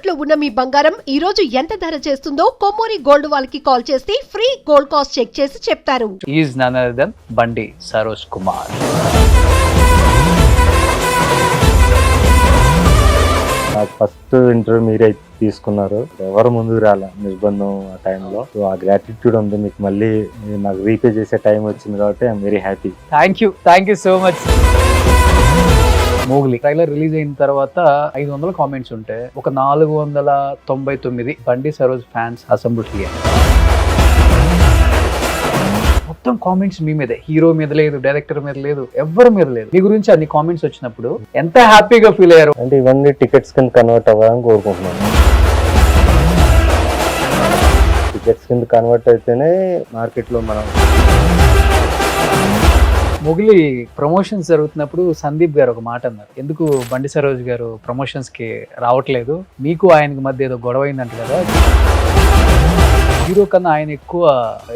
తాకట్లో ఉన్న మీ బంగారం ఈ రోజు ఎంత ధర చేస్తుందో కొమ్మూరి గోల్డ్ వాళ్ళకి కాల్ చేస్తే ఫ్రీ గోల్డ్ కాస్ట్ చెక్ చేసి చెప్తారు. ఈజ్ నన్ అదర్ దెన్ బండి సరోజ్ కుమార్. నాకు ఫస్ట్ ఇంటర్వ్యూ మీరే తీసుకున్నారు, ఎవరు ముందుకు రాలే నిర్బంధం ఆ టైంలో. సో ఆ గ్రాటిట్యూడ్ ఉంది మీకు, మళ్ళీ నాకు రీపే చేసే టైం వచ్చింది కాబట్టి I'm very happy. Thank you so much. Mowgli trailer release అయిన తర్వాత 500 కామెంట్స్ ఉంటే ఒక 499 బండి సరోజ్ ఫ్యాన్స్ అసెంబ్లీ అయ్యారు. మొత్తం కామెంట్స్ మీ మీదే, హీరో మీద లేదు, డైరెక్టర్ మీద లేదు, ఎవరి మీద లేదు. మీ గురించి అన్ని కామెంట్స్ వచ్చినప్పుడు ఎంత హ్యాపీగా ఫీల్ అయ్యారు? అంటే ఇవన్నీ టికెట్స్ కింద కన్వర్ట్ అవ్వాలని కోరుకుంటున్నాను. టికెట్స్ కింద కన్వర్ట్ అయితేనే మార్కెట్లో మనం. మొగిలి ప్రమోషన్స్ జరుగుతున్నప్పుడు సందీప్ గారు ఒక మాట అన్నారు, ఎందుకు బండి సరోజ్ గారు ప్రమోషన్స్ కి రావట్లేదు, మీకు ఆయనకి మధ్య ఏదో గొడవ అయిందంట కదా, హీరో కన్నా ఆయన ఎక్కువ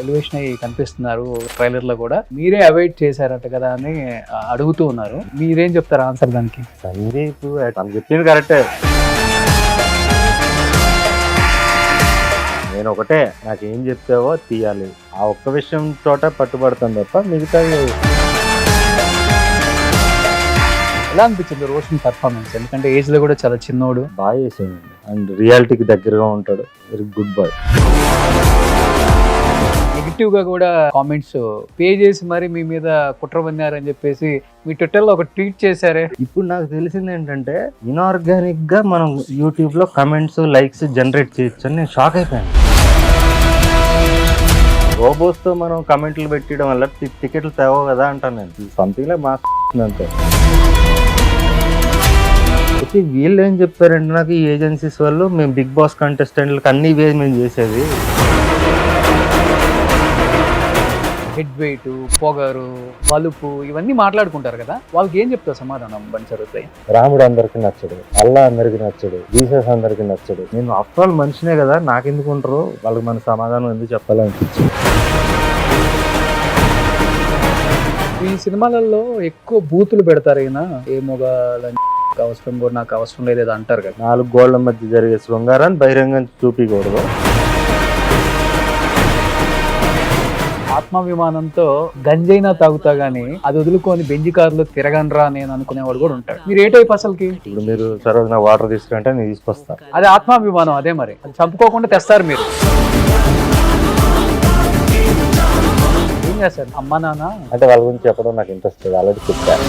ఎలివేషన్ అయ్యి కనిపిస్తున్నారు ట్రైలర్ లో కూడా, మీరే అవాయిడ్ చేశారంట కదా అని అడుగుతూ ఉన్నారు. మీరేం చెప్తారు ఆన్సర్ దానికి? సందీప్ తను చెప్పింది కరెక్టే. నేను ఒకటే, నాకేం చెప్తావో తీయాలి, ఆ ఒక్క విషయం చోట పట్టుబడతాను తప్ప మిగతా. ఎలా అనిపించింది రోషన్ పర్ఫార్మెన్స్? ఎందుకంటే ఏజ్ లో కూడా చాలా చిన్నోడు. బాగా చేసాడండి, అండ్ రియాలిటీకి దగ్గరగా ఉంటాడు. Very good bye. నెగిటివ్ గా కూడా కామెంట్స్ పే చేసి మరి మీ మీద కుట్ర పన్నారని చెప్పేసి మీ ట్విట్టర్ లో ఒక ట్వీట్ చేశారే. ఇప్పుడు నాకు తెలిసింది ఏంటంటే ఇన్ఆర్గానిక్ గా మనం యూట్యూబ్ లో కమెంట్స్ లైక్స్ జనరేట్ చేయొచ్చు అని నేను షాక్ అయిపోయాను. రోబోస్ తో మనం కమెంట్లు పెట్టడం వల్ల టికెట్లు తేవో కదా అంటాను నేను. సంథింగ్ లైక్ మా అంతే. అయితే వీళ్ళు ఏం చెప్పారంటే నాకు, ఈ ఏజెన్సీస్ వాళ్ళు మేము బిగ్ బాస్ కంటెస్టెంట్లకు అన్ని వే మేము చేసేది, హెడ్ వెయిట్, పొగరు, వలుపు ఇవన్నీ మాట్లాడుకుంటారు కదా, వాళ్ళకి ఏం చెప్తారు సమాధానం బండి సరోజ్? రాముడు అందరికి నచ్చడు, అల్లా అందరికి నచ్చడు, జీసస్ అందరికి నచ్చడు. నేను ఆఫ్టర్ ఆల్ మనిషినే కదా, నాకెందుకు ఉంటారు, వాళ్ళకి మన సమాధానం ఎందుకు చెప్పాలనిపించింది. ఈ సినిమాలలో ఎక్కువ బూతులు పెడతారు, అయినా ఏ మొగాలని అవసరం కూడా నాకు అవసరం లేదు అంటారు కదా. 4 గోళ్ల మధ్య జరిగే శృంగారాన్ని బహిరంగం చూపించకూడదు. ఆత్మాభిమానంతో గంజైనా తాగుతా గానీ అది వదులుకొని బెంజి కారులో తిరగనరా నేను అనుకునేవాడు కూడా ఉంటాడు. మీరు ఏ టైప్ అసలుకి? ఇప్పుడు మీరు సరోజ్ నా వాటర్ తీసుకుంటే నేను తీసుకొస్తా, అది ఆత్మాభిమానం. అదే మరి అది చంపుకోకుండా తెస్తారు మీరు. ఏం చేస్తారు అమ్మా నాన్న అంటే వాళ్ళ గురించి చెప్పడం నాకు ఇంట్రెస్ట్ లేదు, ఆల్రెడీ చెప్పాను.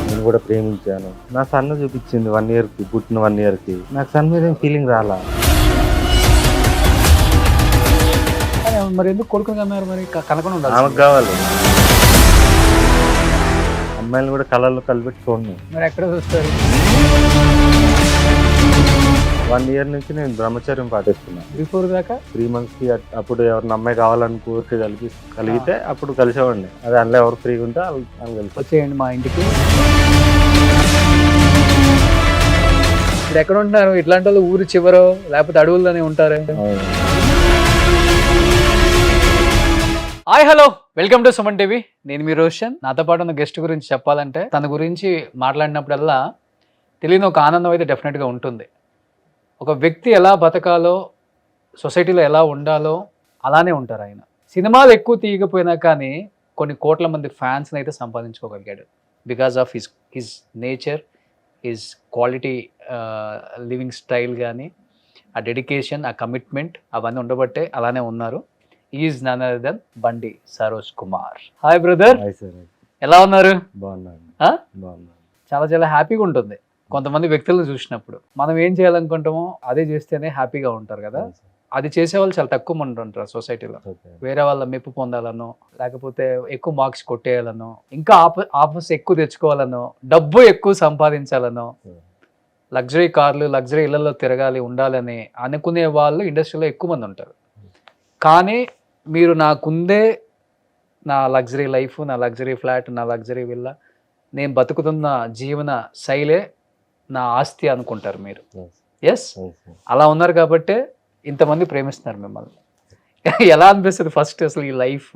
నేను కూడా ప్రేమించాను, నా సన్న చూపించింది 1 year కి, పుట్టిన 1 year కి. నాకు సన్ మీద ఏం ఫీలింగ్ రాలా. మరి ఎందుకు కొడుకుని కన్నారు? మరి కనకుండా ఉండాలి, ఆమెకు కావాలి. అమ్మాయిలు కూడా కళల్లో కలిపెట్టి చూడండి. మరి ఎక్కడ చూస్తారు? 1 year నుంచి నేను బ్రహ్మచర్యం పాటిస్తున్నాను. బిఫోర్ దాకా 3 months కి అప్పుడు ఎవరిని అమ్మాయి కావాలని కోరిక కలిగితే అప్పుడు కలిసేవాడిని. అదే అందులో ఎవరు ఫ్రీగా ఉంటే వాళ్ళు కలిసి వచ్చేయండి మా ఇంటికి. ఇప్పుడు ఎక్కడ ఉంటున్నారు? ఇట్లాంటి వాళ్ళు ఊరు చివరో లేకపోతే అడవుల్లోనే ఉంటారు. Hi hello, welcome to Suman TV. నేను మీ రోషన్. నాతో పాటు ఉన్న గెస్ట్ గురించి చెప్పాలంటే, తన గురించి మాట్లాడినప్పుడల్లా తెలియని ఒక ఆనందం అయితే డెఫినెట్గా ఉంటుంది. ఒక వ్యక్తి ఎలా బతకాలో, సొసైటీలో ఎలా ఉండాలో అలానే ఉంటారు ఆయన. సినిమాలు ఎక్కువ తీయకపోయినా కానీ కొన్ని కోట్ల మంది ఫ్యాన్స్ని అయితే సంపాదించుకోగలిగాడు. Because of his nature, his quality living style కానీ, ఆ డెడికేషన్, ఆ కమిట్మెంట్ అవన్నీ ఉండబట్టే అలానే ఉన్నారు. ఈజ్ నన్ అదర్ దెన్ బండి సరోజ్ కుమార్. హాయ్ బ్రదర్, ఎలా ఉన్నారు? బాగున్నాను. చాలా చాలా హ్యాపీగా ఉంటుంది కొంతమంది వ్యక్తులను చూసినప్పుడు. మనం ఏం చేయాలనుకుంటామో అదే చేస్తేనే హ్యాపీగా ఉంటారు కదా. అది చేసేవాళ్ళు చాలా తక్కువ మంది ఉంటారు సొసైటీలో. వేరే వాళ్ళ మెప్పు పొందాలనో, లేకపోతే ఎక్కువ మార్క్స్ కొట్టేయాలనో, ఇంకా ఆఫర్స్ ఎక్కువ తెచ్చుకోవాలనో, డబ్బు ఎక్కువ సంపాదించాలనో, లగ్జరీ కార్లు, లగ్జరీ ఇళ్లలో తిరగాలి, ఉండాలని అనుకునే వాళ్ళు ఇండస్ట్రీలో ఎక్కువ మంది ఉంటారు. కానీ మీరు నాకుందే నా లగ్జరీ లైఫ్, నా లగ్జరీ ఫ్లాట్, నా లగ్జరీ విల్లా, నేను బతుకుతున్న జీవన శైలే నా ఆస్తి అనుకుంటారు మీరు. ఎస్, అలా ఉన్నారు కాబట్టే ఇంతమంది ప్రేమిస్తున్నారు మిమ్మల్ని. ఎలా అనిపిస్తుంది ఫస్ట్ అసలు ఈ లైఫ్,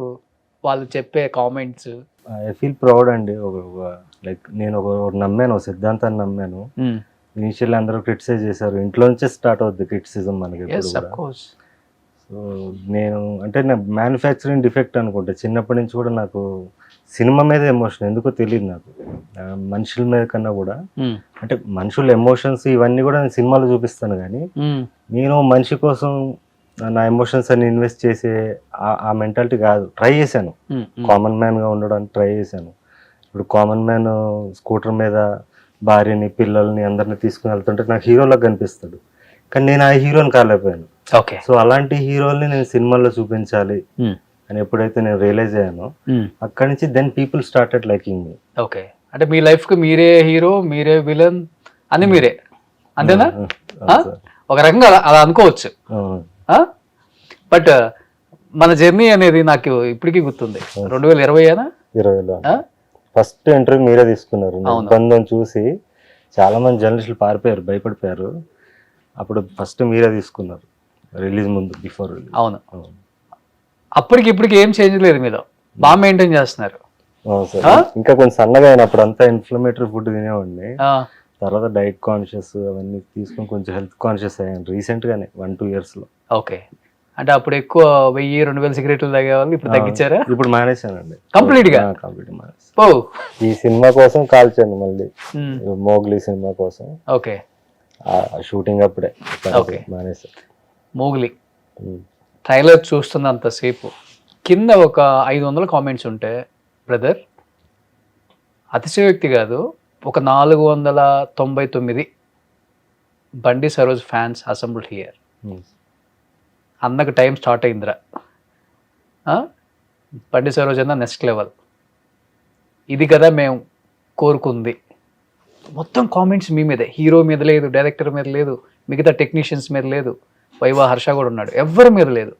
వాళ్ళు చెప్పే కామెంట్స్? ఐ ఫీల్ ప్రౌడ్ అండి. లైక్ నేను ఒక నమ్మాను, ఒక సిద్ధాంతాన్ని నమ్మాను. ఇనిషియల్ అందరూ క్రిటిసైజ్ చేశారు, ఇంట్లో నుంచే స్టార్ట్ అవుద్ది క్రిటిసిజం మనకి ఎప్పుడు ఎస్ ఆఫ్ కూడా. కోర్స్. సో నేను అంటే నా మ్యానుఫ్యాక్చరింగ్ డిఫెక్ట్ అనుకుంటా, చిన్నప్పటి నుంచి కూడా నాకు సినిమా మీద ఎమోషన్ ఎందుకో తెలియదు నాకు, మనుషుల మీద కన్నా కూడా. అంటే మనుషుల ఎమోషన్స్ ఇవన్నీ కూడా నేను సినిమాలో చూపిస్తాను, కానీ నేను మనిషి కోసం నా ఎమోషన్స్ అన్ని ఇన్వెస్ట్ చేసే ఆ మెంటాలిటీ కాదు. ట్రై చేశాను, కామన్ మ్యాన్గా ఉండడానికి ట్రై చేశాను. ఇప్పుడు కామన్ మ్యాన్ స్కూటర్ మీద భార్యని పిల్లల్ని అందరిని తీసుకుని వెళ్తుంటే నాకు హీరోలాగా కనిపిస్తాడు, కానీ నేను ఆ హీరోని కాలేకపోయాను. ఓకే. సో అలాంటి హీరోల్ని నేను సినిమాల్లో చూపించాలి అని ఎప్పుడైతే నేను రియలైజ్ అయ్యానో, అక్కడి నుంచి then people started liking me. Okay, అంటే మీ లైఫ్ కి మీరే హీరో, మీరే విలన్ అని మీరే, అంతేనా? ఒక రకంగా అలా అనుకోవచ్చు. బట్ మన జర్నీ అనేది నాకు ఇప్పటికీ గుర్తుంది. 2020 20లో ఫస్ట్ ఇంటర్వ్యూ మీరే తీసుకున్నారు. నిర్బంధం చూసి చాలా మంది జర్నలిస్టులు పారిపోయారు, భయపడిపోయారు. అప్పుడు ఫస్ట్ మీరే తీసుకున్నారు, రిలీజ్ ముందు, బిఫోర్ రిలీజ్. అవును, అప్పటికి ఇప్పటికి ఏం చేంజ్ లేదు, మీలో బాగా మెయింటైన్ చేస్తున్నారు. ఇంకా కొంచెం సన్నగా అయినప్పుడు అంతా ఇన్ఫ్లమేటరీ ఫుడ్ తినేవాడిని, తర్వాత డైట్ కాన్షియస్ అవన్నీ తీసుకొని కొంచెం హెల్త్ కాన్షియస్ అయ్యాను రీసెంట్ గానే 1-2 years లో. ఓకే, అంటే అప్పుడు ఎక్కువ 1000-2000 సిగరెట్లు తాగేవాళ్ళు, ఇప్పుడు తగ్గించారా? ఇప్పుడు మానేశానండి కంప్లీట్ గా. కంప్లీట్ మానేసి ఓ, ఈ సినిమా కోసం కాల్చాను మళ్ళీ, మోగ్లీ సినిమా కోసం. ఓకే, షూటింగ్ అప్పుడే ఓకే. మానేసా. మోగ్లీ ట్రైలర్ చూస్తున్నంతసేపు కింద ఒక 500 కామెంట్స్ ఉంటే, బ్రదర్ అతిశయోక్తి కాదు, ఒక 499 బండి సరోజ్ ఫ్యాన్స్ అసెంబ్ల్డ్ హియర్. అన్నకు టైం స్టార్ట్ అయిందిరా, బండి సరోజ్ అన్న నెక్స్ట్ లెవెల్, ఇది కదా మేము కోరుకుంది. మొత్తం కామెంట్స్ మీ మీదే, హీరో మీద లేదు, డైరెక్టర్ మీద లేదు, మిగతా టెక్నీషియన్స్ మీద లేదు, వైవా హర్ష కూడా ఉన్నాడు, ఎవరి మీద లేదు.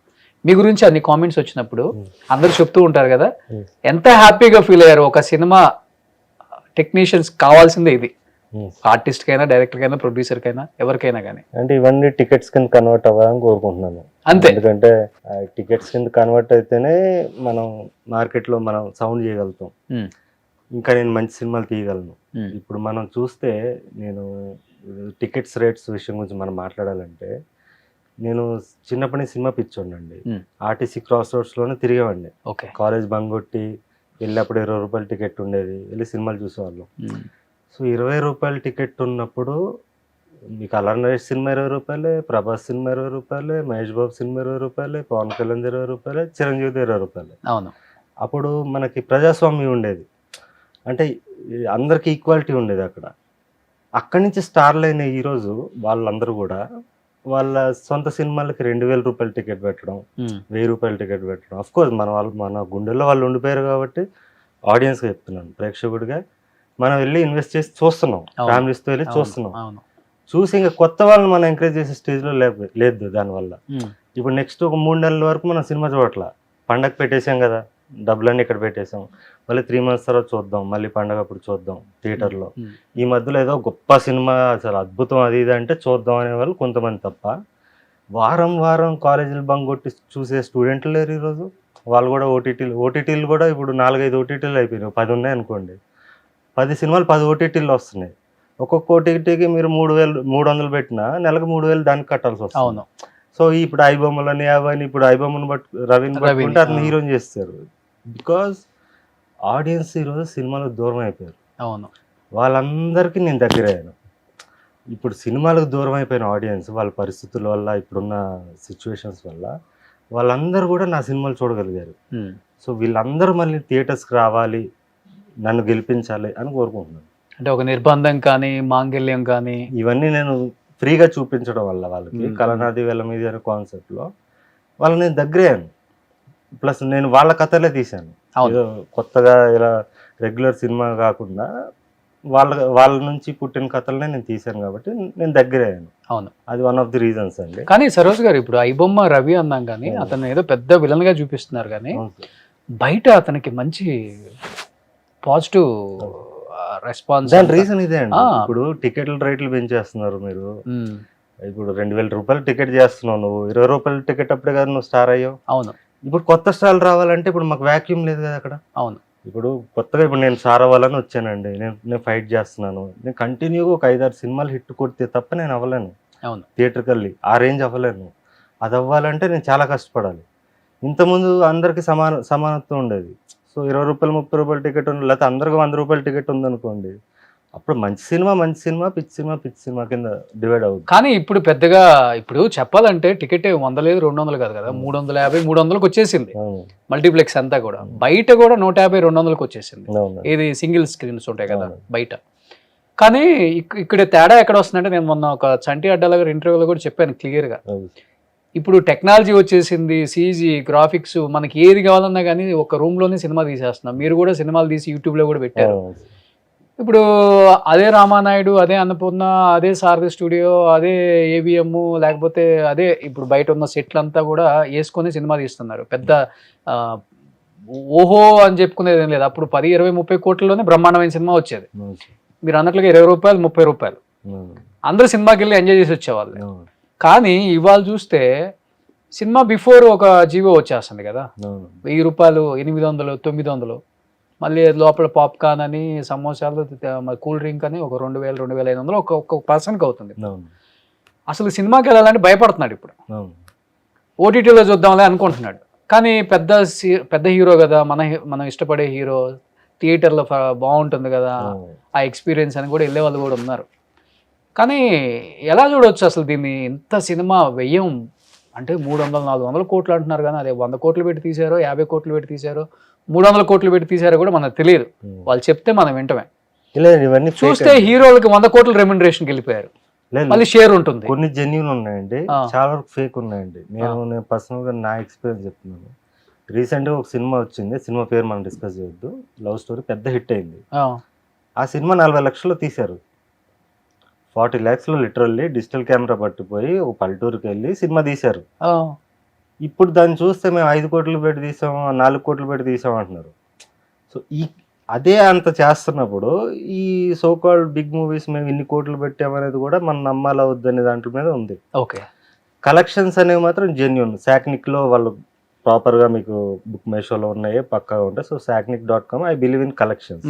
మీ గురించి అన్ని కామెంట్స్ వచ్చినప్పుడు అందరు చెప్తూ ఉంటారు కదా, ఎంత హ్యాపీగా ఫీల్ అయ్యారు. ఒక సినిమా టెక్నీషియన్స్ కావాల్సిందే ఇది, ఆర్టిస్ట్ కైనా, డైరెక్టర్ కైనా, ప్రొడ్యూసర్ కైనా, ఎవరికైనా కానీ. అంటే ఇవన్నీ టికెట్స్ కింద కన్వర్ట్ అవ్వాలని కోరుకుంటున్నాను అంతే. ఎందుకంటే టికెట్స్ కింద కన్వర్ట్ అయితేనే మనం మార్కెట్ లో మనం సౌండ్ చేయగలుగుతాం, ఇంకా నేను మంచి సినిమాలు తీయగలను. ఇప్పుడు మనం చూస్తే, నేను టికెట్స్ రేట్స్ విషయం గురించి మనం మాట్లాడాలంటే, నేను చిన్నప్పటి నుంచి సినిమా పిచ్చోండి. ఆర్టీసీ క్రాస్ రోడ్స్ లోనే తిరిగేవాడిని. కాలేజ్ బంక్ కొట్టి వెళ్ళినప్పుడు 20 రూపాయల టికెట్ ఉండేది, వెళ్ళి సినిమాలు చూసేవాళ్ళం. సో 20 రూపాయల టికెట్ ఉన్నప్పుడు మీకు అల్లరి నరేష్ సినిమా 20 రూపాయలే, ప్రభాస్ సినిమా 20 రూపాయలే, మహేష్ బాబు సినిమా 20 రూపాయలే, పవన్ కళ్యాణ్ 20 రూపాయలే, చిరంజీవి 20 రూపాయలే. అవును, అప్పుడు మనకి ప్రజాస్వామ్యం ఉండేది, అంటే అందరికి ఈక్వాలిటీ ఉండేది అక్కడ. అక్కడి నుంచి స్టార్లు అయిన ఈరోజు వాళ్ళందరూ కూడా వాళ్ళ సొంత సినిమాలకి 2000 రూపాయల టికెట్ పెట్టడం, 1000 రూపాయల టికెట్ పెట్టడం. అఫ్ కోర్స్ మన గుండెల్లో వాళ్ళు ఉండిపోయారు కాబట్టి ఆడియన్స్గా చెప్తున్నాను, ప్రేక్షకుడిగా మనం వెళ్ళి ఇన్వెస్ట్ చేసి చూస్తున్నాం, ఫ్యామిలీస్తో వెళ్ళి చూస్తున్నాం. చూసి ఇంకా కొత్త వాళ్ళని మనం ఎంకరేజ్ చేసే స్టేజ్లో లేదు దానివల్ల. ఇప్పుడు నెక్స్ట్ ఒక 3 నెలల వరకు మనం సినిమా చూడట్లా, పండగ పెట్టేసాం కదా, డబ్బులన్నీ ఇక్కడ పెట్టేసాం, మళ్ళీ 3 months తర్వాత చూద్దాం, మళ్ళీ పండగ అప్పుడు చూద్దాం థియేటర్లో. ఈ మధ్యలో ఏదో గొప్ప సినిమా అసలు అద్భుతం అది ఇది అంటే చూద్దాం అనేవాళ్ళు కొంతమంది తప్ప, వారం వారం కాలేజీలు బంక్ కొట్టి చూసే స్టూడెంట్లు లేరు ఈరోజు. వాళ్ళు కూడా ఓటీటీలు కూడా ఇప్పుడు 4-5 ఓటీటీలు అయిపోయినాయి, 10 ఉన్నాయి అనుకోండి, 10 సినిమాలు 10 ఓటీటీలు వస్తున్నాయి. ఒక్కొక్క ఓటీటీకి మీరు 300 పెట్టినా నెలకు 3000 దానికి కట్టాల్సి వస్తుంది. సో ఇప్పుడు ఐబొమ్మలని అవన్నీ, ఇప్పుడు ఐబొమ్మను రవిని పట్టుకుంటే అతను హీరోని చేస్తారు. బికాజ్ ఆడియన్స్ ఈరోజు సినిమాలకు దూరం అయిపోయారు. అవును, వాళ్ళందరికీ నేను దగ్గర అయ్యాను. ఇప్పుడు సినిమాలకు దూరం అయిపోయిన ఆడియన్స్ వాళ్ళ పరిస్థితుల వల్ల, ఇప్పుడున్న సిచ్యువేషన్స్ వల్ల వాళ్ళందరూ కూడా నా సినిమాలు చూడగలిగారు. సో వీళ్ళందరూ మళ్ళీ థియేటర్స్కి రావాలి, నన్ను గెలిపించాలి అని కోరుకుంటున్నాను. అంటే ఒక నిర్బంధం కానీ, మాంగళ్యం కానీ, ఇవన్నీ నేను ఫ్రీగా చూపించడం వల్ల వాళ్ళకి, కలనాది వేల మీద అనే కాన్సెప్ట్లో వాళ్ళని నేను దగ్గరయ్యాను. ప్లస్ నేను వాళ్ళ కథలే తీశాను, ఏదో కొత్తగా ఇలా రెగ్యులర్ సినిమా కాకుండా వాళ్ళ నుంచి పుట్టిన కథలనే నేను తీశాను కాబట్టి నేను దగ్గరయ్యాను. అవును, అది వన్ ఆఫ్ ది రీజన్స్ అండి. కానీ సరోజ్ గారు, ఇప్పుడు ఐబొమ్మ రవి అన్నాం కానీ అతను ఏదో పెద్ద విలన్ గా చూపిస్తున్నారు, కానీ బయట అతనికి మంచి పాజిటివ్ రెస్పాన్స్. దాని రీజన్ ఇదే అండి, ఇప్పుడు టికెట్ల రేట్లు పెంచేస్తున్నారు మీరు. ఇప్పుడు 2000 రూపాయలు టికెట్ చేస్తున్నావు నువ్వు, 20 రూపాయల టికెట్ అప్పుడే కదా నువ్వు స్టార్ అయ్యావు. అవును, ఇప్పుడు కొత్త స్టార్లు రావాలంటే ఇప్పుడు మాకు వ్యాక్యూమ్ లేదు కదా అక్కడ. అవును, ఇప్పుడు కొత్తగా ఇప్పుడు నేను సార్ అవ్వాలని వచ్చానండి, నేను ఫైట్ చేస్తున్నాను, నేను కంటిన్యూగా ఒక 5-6 సినిమాలు హిట్ కొడితే తప్ప నేను అవ్వలేను. అవును. థియేటర్కి వెళ్ళి ఆ రేంజ్ అవ్వలేను. అది అవ్వాలంటే నేను చాలా కష్టపడాలి. ఇంతకుముందు అందరికీ సమానత్వం ఉండేది. సో ₹20, ₹30 టికెట్ ఉంది, లేకపోతే అందరికి ₹100 టికెట్ ఉందనుకోండి, అప్పుడు మంచి సినిమా, పిచ్చి సినిమా కింద డివైడ్ అవుతుంది. కానీ ఇప్పుడు పెద్దగా ఇప్పుడు చెప్పాలంటే టికెట్ 100 లేదు 200 కాదు కదా, 350 300కి వచ్చేసింది మల్టీప్లెక్స్ అంతా కూడా. బయట కూడా 150 200కి వచ్చేసింది. ఇది సింగిల్ స్క్రీన్స్ ఉంటాయి కదా బయట. కానీ ఇక్కడ తేడా ఎక్కడ వస్తుందంటే, నేను మొన్న ఒక చంటి అడ్డాల గారి ఇంటర్వ్యూలో కూడా చెప్పాను క్లియర్గా. ఇప్పుడు టెక్నాలజీ వచ్చేసింది, సీజీ గ్రాఫిక్స్, మనకి ఏది కావాలన్నా కానీ ఒక రూమ్లోనే సినిమా తీసేస్తున్నాం. మీరు కూడా సినిమాలు తీసి యూట్యూబ్లో కూడా పెట్టారు. ఇప్పుడు అదే రామానాయుడు, అదే అన్నపూర్ణ, అదే సారథి స్టూడియో, అదే ఏవిఎం, లేకపోతే అదే ఇప్పుడు బయట ఉన్న సెట్లంతా కూడా వేసుకొని సినిమా తీస్తున్నారు. పెద్ద ఓహో అని చెప్పుకునేది ఏం లేదు. అప్పుడు 10, 20, 30 కోట్లలోనే బ్రహ్మాండమైన సినిమా వచ్చేది. మీరు అన్నట్లుగా ₹20, ₹30 అందరూ సినిమాకి వెళ్ళి ఎంజాయ్ చేసి వచ్చేవాళ్ళు. కానీ ఇవాళ చూస్తే సినిమా బిఫోర్ ఒక జీవో వచ్చేస్తుంది కదా, ₹1000, 800, 900, మళ్ళీ లోపల పాప్కార్న్ అని, సమోసాలు, కూల్ డ్రింక్ అని ఒక 2000, 2500 ఒక్కొక్క పర్సన్కి అవుతుంది. అసలు సినిమాకి వెళ్ళాలంటే భయపడుతున్నాడు ఇప్పుడు. ఓటీటీలో చూద్దాంలే అనుకుంటున్నాడు. కానీ పెద్ద హీరో కదా, మనం ఇష్టపడే హీరో, థియేటర్లో బాగుంటుంది కదా ఆ ఎక్స్పీరియన్స్ అని కూడా వెళ్ళే వాళ్ళు కూడా ఉన్నారు. కానీ ఎలా చూడవచ్చు అసలు దీన్ని? ఇంత సినిమా వ్యయం అంటే 300, 400 కోట్లు అంటున్నారు, కానీ అదే 100 కోట్లు పెట్టి తీశారో, 50 కోట్లు పెట్టి తీశారో, 300 కోట్లు పెట్టి తీశారో కూడా మనకు తెలియదు. వాళ్ళు చెప్తే మనం వింటమే. చూస్తే హీరోలకి 100 కోట్ల రెమ్యునరేషన్కి వెళ్ళిపోయారు. మళ్ళీ షేర్ ఉంటుంది. కొన్ని జెన్యూన్ ఉన్నాయండి, చాలా వరకు ఫేక్ ఉన్నాయండి. నేను పర్సనల్గా నా ఎక్స్పీరియన్స్ చెప్తున్నాను. రీసెంట్గా ఒక సినిమా వచ్చింది, సినిమా పేరు మనం డిస్కస్ చేయొద్దు, లవ్ స్టోరీ, పెద్ద హిట్ అయింది. ఆ సినిమా 40 లక్షల్లో తీశారు. 40 lakhsలో లిటరల్లీ డిజిటల్ కెమెరా పట్టిపోయి ఒక పల్లెటూరుకి వెళ్ళి సినిమా తీశారు. ఇప్పుడు దాన్ని చూస్తే మేము 5 కోట్లు పెట్టి తీసాం, 4 కోట్లు పెట్టి తీసాం అంటున్నారు. సో అదే అంత చేస్తున్నప్పుడు ఈ సో కాల్డ్ బిగ్ మూవీస్ మేము ఇన్ని కోట్లు పెట్టామనేది కూడా మనం నమ్మాలా వద్దనే దాంట్లో మీద ఉంది. ఓకే, కలెక్షన్స్ అనేవి మాత్రం జెన్యూన్. సాక్నిక్లో వాళ్ళు ప్రాపర్గా మీకు బుక్ మై షోలో ఉన్నాయి, పక్కాగా ఉంటాయి. So sacknic.com, I believe in collections.